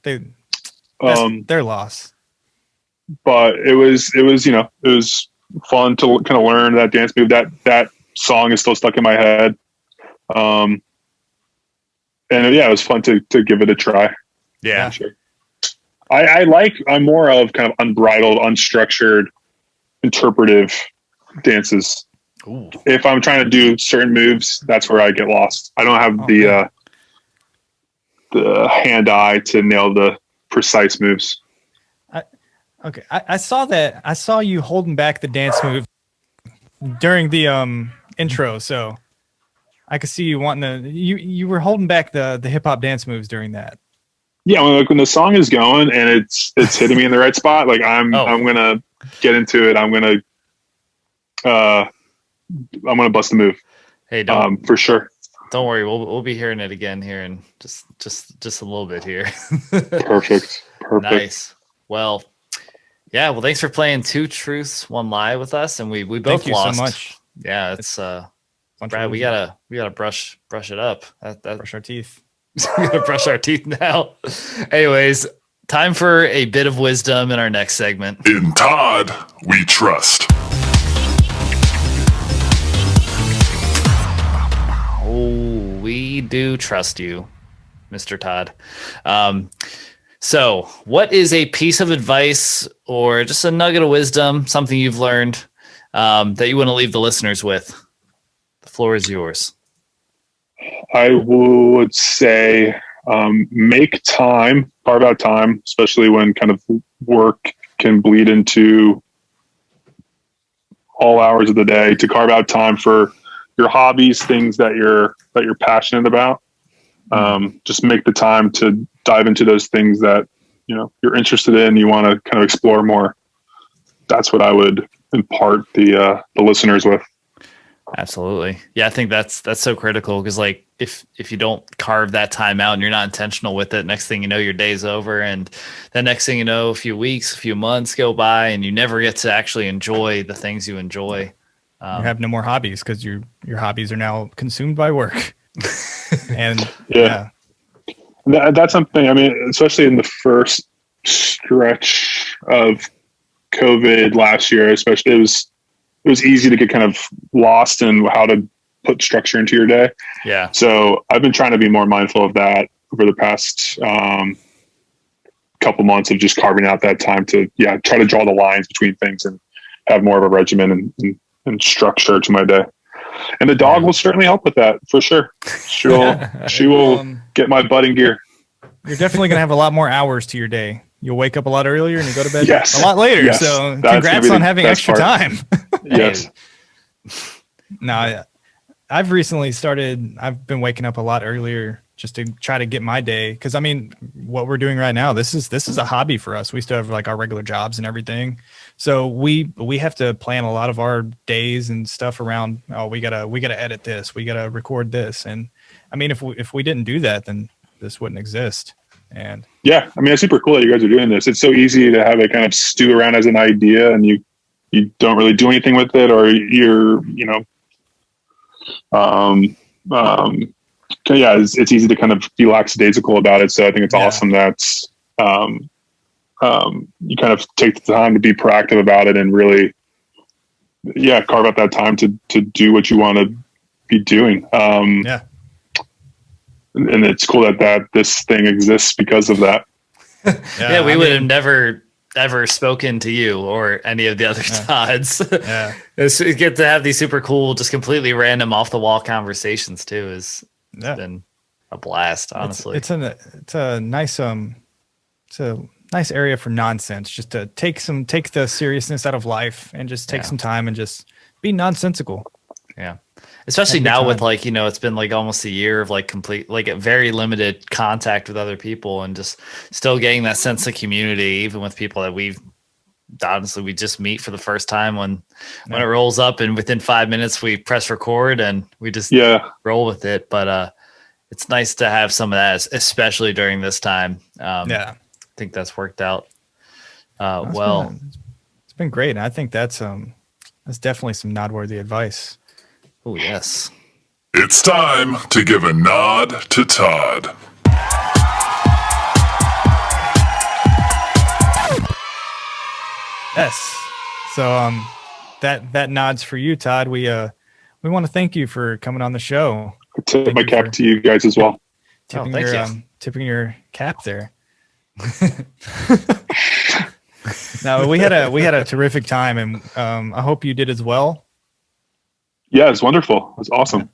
Their loss.
But it was fun to kind of learn that dance move. That song is still stuck in my head. And yeah, it was fun to give it a try.
Yeah.
Sure. I'm more of kind of unbridled, unstructured, interpretive dances.
Ooh.
If I'm trying to do certain moves, that's where I get lost. I don't have the hand-eye to nail the precise moves.
I saw that. I saw you holding back the dance move during the intro, so I could see you wanting to. You were holding back the hip hop dance moves during that.
Yeah, when the song is going and it's hitting me in the right spot, like I'm gonna get into it. I'm gonna bust the move.
Hey,
for sure.
Don't worry, we'll be hearing it again here in just a little bit here.
Perfect.
Nice. Well, yeah. Well, thanks for playing Two Truths, One Lie with us, and we both
Thank you
lost.
so much.
Yeah, it's Brad. We gotta brush it up.
Brush our teeth.
We gotta brush our teeth now. Anyways, time for a bit of wisdom in our next segment.
In Todd, we trust.
Oh, we do trust you, Mr. Todd. So what is a piece of advice or just a nugget of wisdom, something you've learned that you want to leave the listeners with? The floor is yours.
I would say carve out time, especially when kind of work can bleed into all hours of the day, to carve out time for your hobbies, things that you're passionate about. Just make the time to dive into those things that you're interested in, you want to kind of explore more. That's what I would impart the listeners with.
Absolutely. Yeah, I think that's so critical, because like if you don't carve that time out and you're not intentional with it, next thing you know, your day's over, and the next thing you know, a few weeks, a few months go by, and you never get to actually enjoy the things you enjoy.
You have no more hobbies because your hobbies are now consumed by work. And yeah.
That's something, I mean, especially in the first stretch of COVID last year, especially, it was easy to get kind of lost in how to put structure into your day.
Yeah.
So I've been trying to be more mindful of that over the past couple months, of just carving out that time to, try to draw the lines between things and have more of a regimen and structure to my day. And the dog will certainly help with that, for sure. She will get my butt in gear.
You're definitely going to have a lot more hours to your day. You'll wake up a lot earlier and you go to bed
a
lot later.
Yes.
So congrats on having extra time.
Yes.
No, I've been waking up a lot earlier just to try to get my day. Cause I mean, what we're doing right now, this is a hobby for us. We still have like our regular jobs and everything. So we have to plan a lot of our days and stuff around, we gotta edit this, we gotta record this. And I mean, if we didn't do that, then this wouldn't exist. And
yeah, I mean, it's super cool that you guys are doing this. It's so easy to have it kind of stew around as an idea, and you don't really do anything with it, or you're, yeah, it's easy to kind of be lackadaisical about it. So I think it's awesome that's you kind of take the time to be proactive about it and really, carve out that time to do what you want to be doing. And it's cool that this thing exists because of that.
We would have never ever spoken to you or any of the other Todds. It's get to have these super cool, just completely random off the wall conversations too. It's been a blast, honestly.
It's a nice area for nonsense, just to take the seriousness out of life and just take some time and just be nonsensical.
Yeah. Especially now with it's been like almost a year of like complete, like a very limited contact with other people, and just still getting that sense of community, even with people that we just meet for the first time when it rolls up, and within 5 minutes we press record and we just roll with it. But it's nice to have some of that, especially during this time. I think that's worked out
it's been great. And I think that's definitely some nod-worthy advice.
Oh, yes.
It's time to give a nod to Todd.
Yes. So that nod's for you, Todd. We want to thank you for coming on the show.
I tip my cap to you guys as well.
Tipping your cap there. No, we had a terrific time, and I hope you did as well.
Yeah, it's wonderful. It's awesome.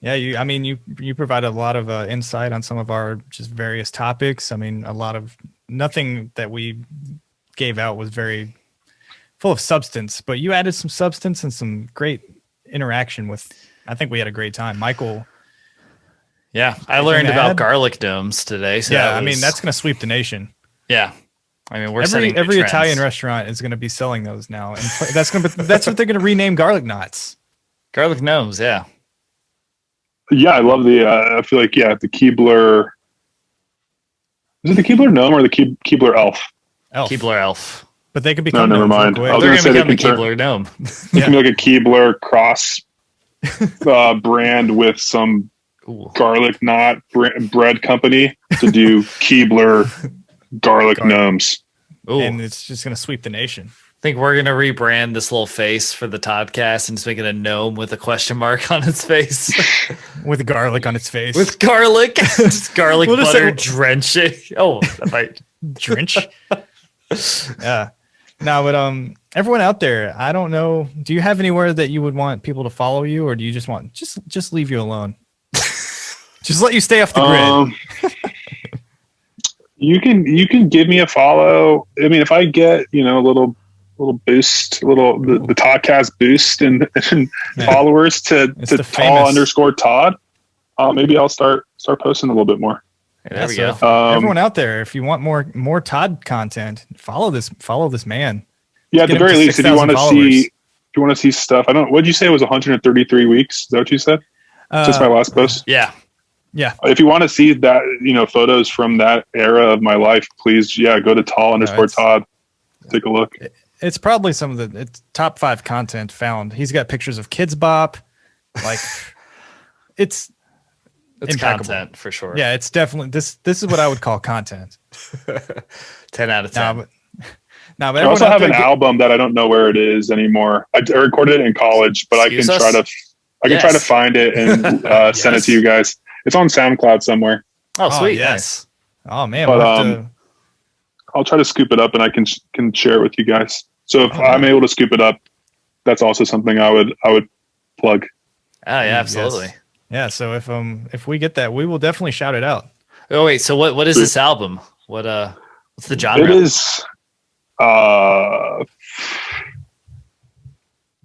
Yeah, you provided a lot of insight on some of our just various topics. I mean, nothing that we gave out was very full of substance, but you added some substance and some great interaction with. I think we had a great time, Michael.
Yeah, I learned about garlic gnomes today. So
that's going to sweep the nation.
Yeah. I mean,
every Italian restaurant is going to be selling those now, and that's what they're going to rename garlic knots.
Garlic gnomes, yeah.
Yeah, I love I feel like, the Keebler. Is it the Keebler gnome or the Keebler elf?
Keebler elf.
But they could become
never mind.
I was going to say they can become the Keebler gnome.
They can be like a Keebler cross brand with some garlic knot bread company to do Keebler garlic gnomes.
Ooh. And it's just going to sweep the nation.
I think we're going to rebrand this little face for the Toddcast and just make it a gnome with a question mark on its face.
With garlic on its face.
With garlic. Just garlic butter drenching. Oh,
drench? Yeah. No, but everyone out there, I don't know. Do you have anywhere that you would want people to follow you, or do you just want just leave you alone? Just let you stay off the grid.
You can give me a follow. I mean, if I get, a little boost, the Toddcast boost and followers to Tall_Todd, maybe I'll start posting a little bit more.
There we go.
Everyone out there, if you want more Todd content, follow this man.
Yeah, at the very least, if you want to see stuff, what'd you say it was 133 weeks? Is that what you said? Just my last post.
Yeah.
Yeah.
If you want to see that, photos from that era of my life, please, go to Tall_Todd. Take a look.
It's probably some of it's top 5 content found. He's got pictures of Kids Bop. Like it's
content for sure.
Yeah, it's definitely this is what I would call content.
10 out of 10.
But I also have an album that I don't know where it is anymore. I recorded it in college, but I can try to find it and send it to you guys. It's on SoundCloud somewhere.
Oh, sweet.
Yes. Oh man.
But I'll try to scoop it up and I can share it with you guys. So if I'm able to scoop it up, that's also something I would plug.
Oh yeah, absolutely.
Yes. Yeah. So if we get that, we will definitely shout it out.
Oh wait, so what is this album? What's the genre?
It is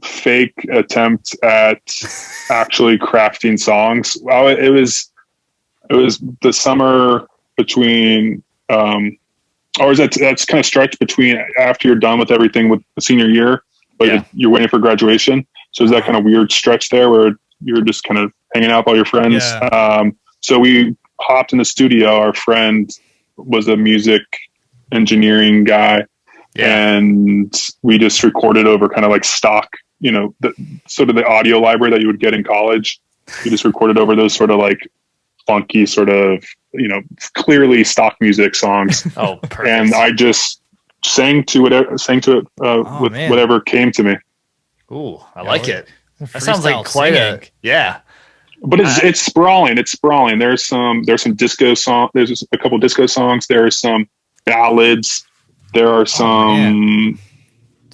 fake attempt at actually crafting songs. Well, it was the summer between that's kind of stretched between after you're done with everything with the senior year, but you're waiting for graduation. So there's that kind of weird stretch there where you're just kind of hanging out with all your friends. So we hopped in the studio. Our friend was a music engineering guy, and we just recorded over kind of like stock, sort of the audio library that you would get in college. We just recorded over those sort of like funky sort of, clearly stock music songs.
Oh, perfect.
And I just sang to it with whatever came to me.
Ooh, I like it. That
Freestyle
sounds like quite
singing.
But it's sprawling. It's sprawling. There's some disco song. There's a couple disco songs. There are some ballads. There are some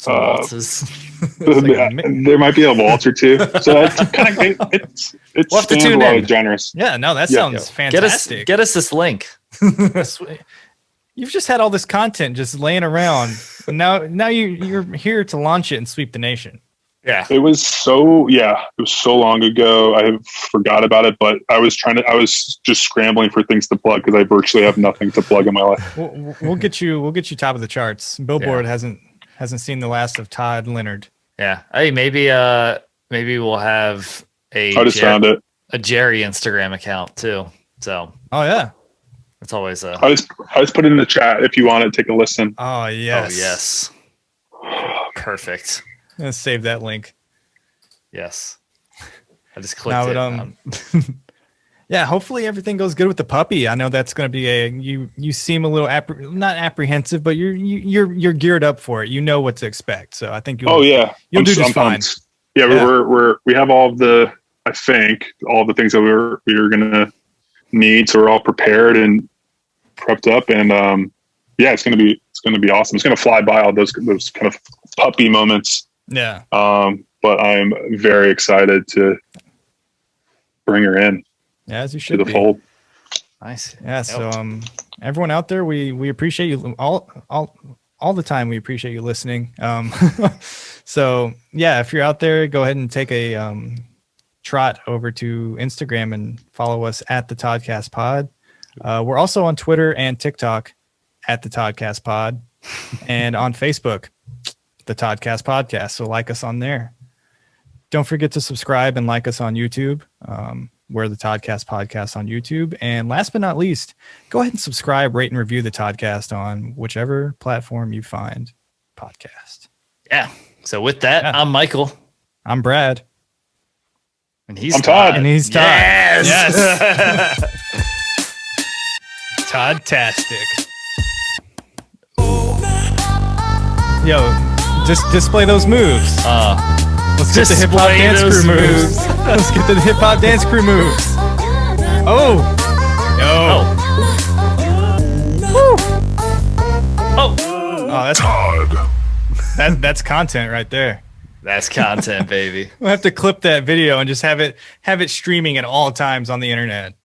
waltzes.
There might be a waltz or two. So that's kind of it's
we'll have to
spans
tune
a lot
in.
of genres.
Yeah, no, that sounds fantastic.
Get us this link.
You've just had all this content just laying around. Now you're here to launch it and sweep the nation.
Yeah.
It was so long ago. I forgot about it, but I was just scrambling for things to plug because I virtually have nothing to plug in my life.
We'll get you top of the charts. Billboard hasn't seen the last of Todd Leonard.
Yeah. Hey, maybe we'll have
I just found it.
A Jerry Instagram account too. So
Oh yeah.
it's always
I just put it in the chat if you want to take a listen.
Oh yes.
Oh yes. Perfect.
Let's save that link.
Yes. I just clicked it.
Yeah, hopefully everything goes good with the puppy. I know that's going to be you seem a little not apprehensive, but you're geared up for it. You know what to expect. So I think you'll do just fine.
We have all of the things that we're going to need. So we're all prepared and prepped up, and it's going to be awesome. It's going to fly by all those kind of puppy moments.
Yeah.
But I'm very excited to bring her in.
Yeah, as you should
to the
be.
fold.
Nice.
Yeah. So everyone out there, we appreciate you all the time. We appreciate you listening. So yeah, if you're out there, go ahead and take a trot over to Instagram and follow us at the Toddcast Pod. We're also on Twitter and TikTok at the Toddcast Pod, and on Facebook, the Toddcast Podcast. So like us on there. Don't forget to subscribe and like us on YouTube. We're the Toddcast Podcast on YouTube. And last but not least, go ahead and subscribe, rate, and review the Toddcast on whichever platform you find podcast.
Yeah. So with that, I'm Michael.
I'm Brad.
And he's
Todd.
And he's Todd.
Yes.
Toddtastic. Yo, just display those moves. Let's get the hip hop dance crew moves. Let's get the hip hop dance crew moves. Oh. Oh, that's content right there.
That's content, baby.
We'll have to clip that video and just have it streaming at all times on the internet.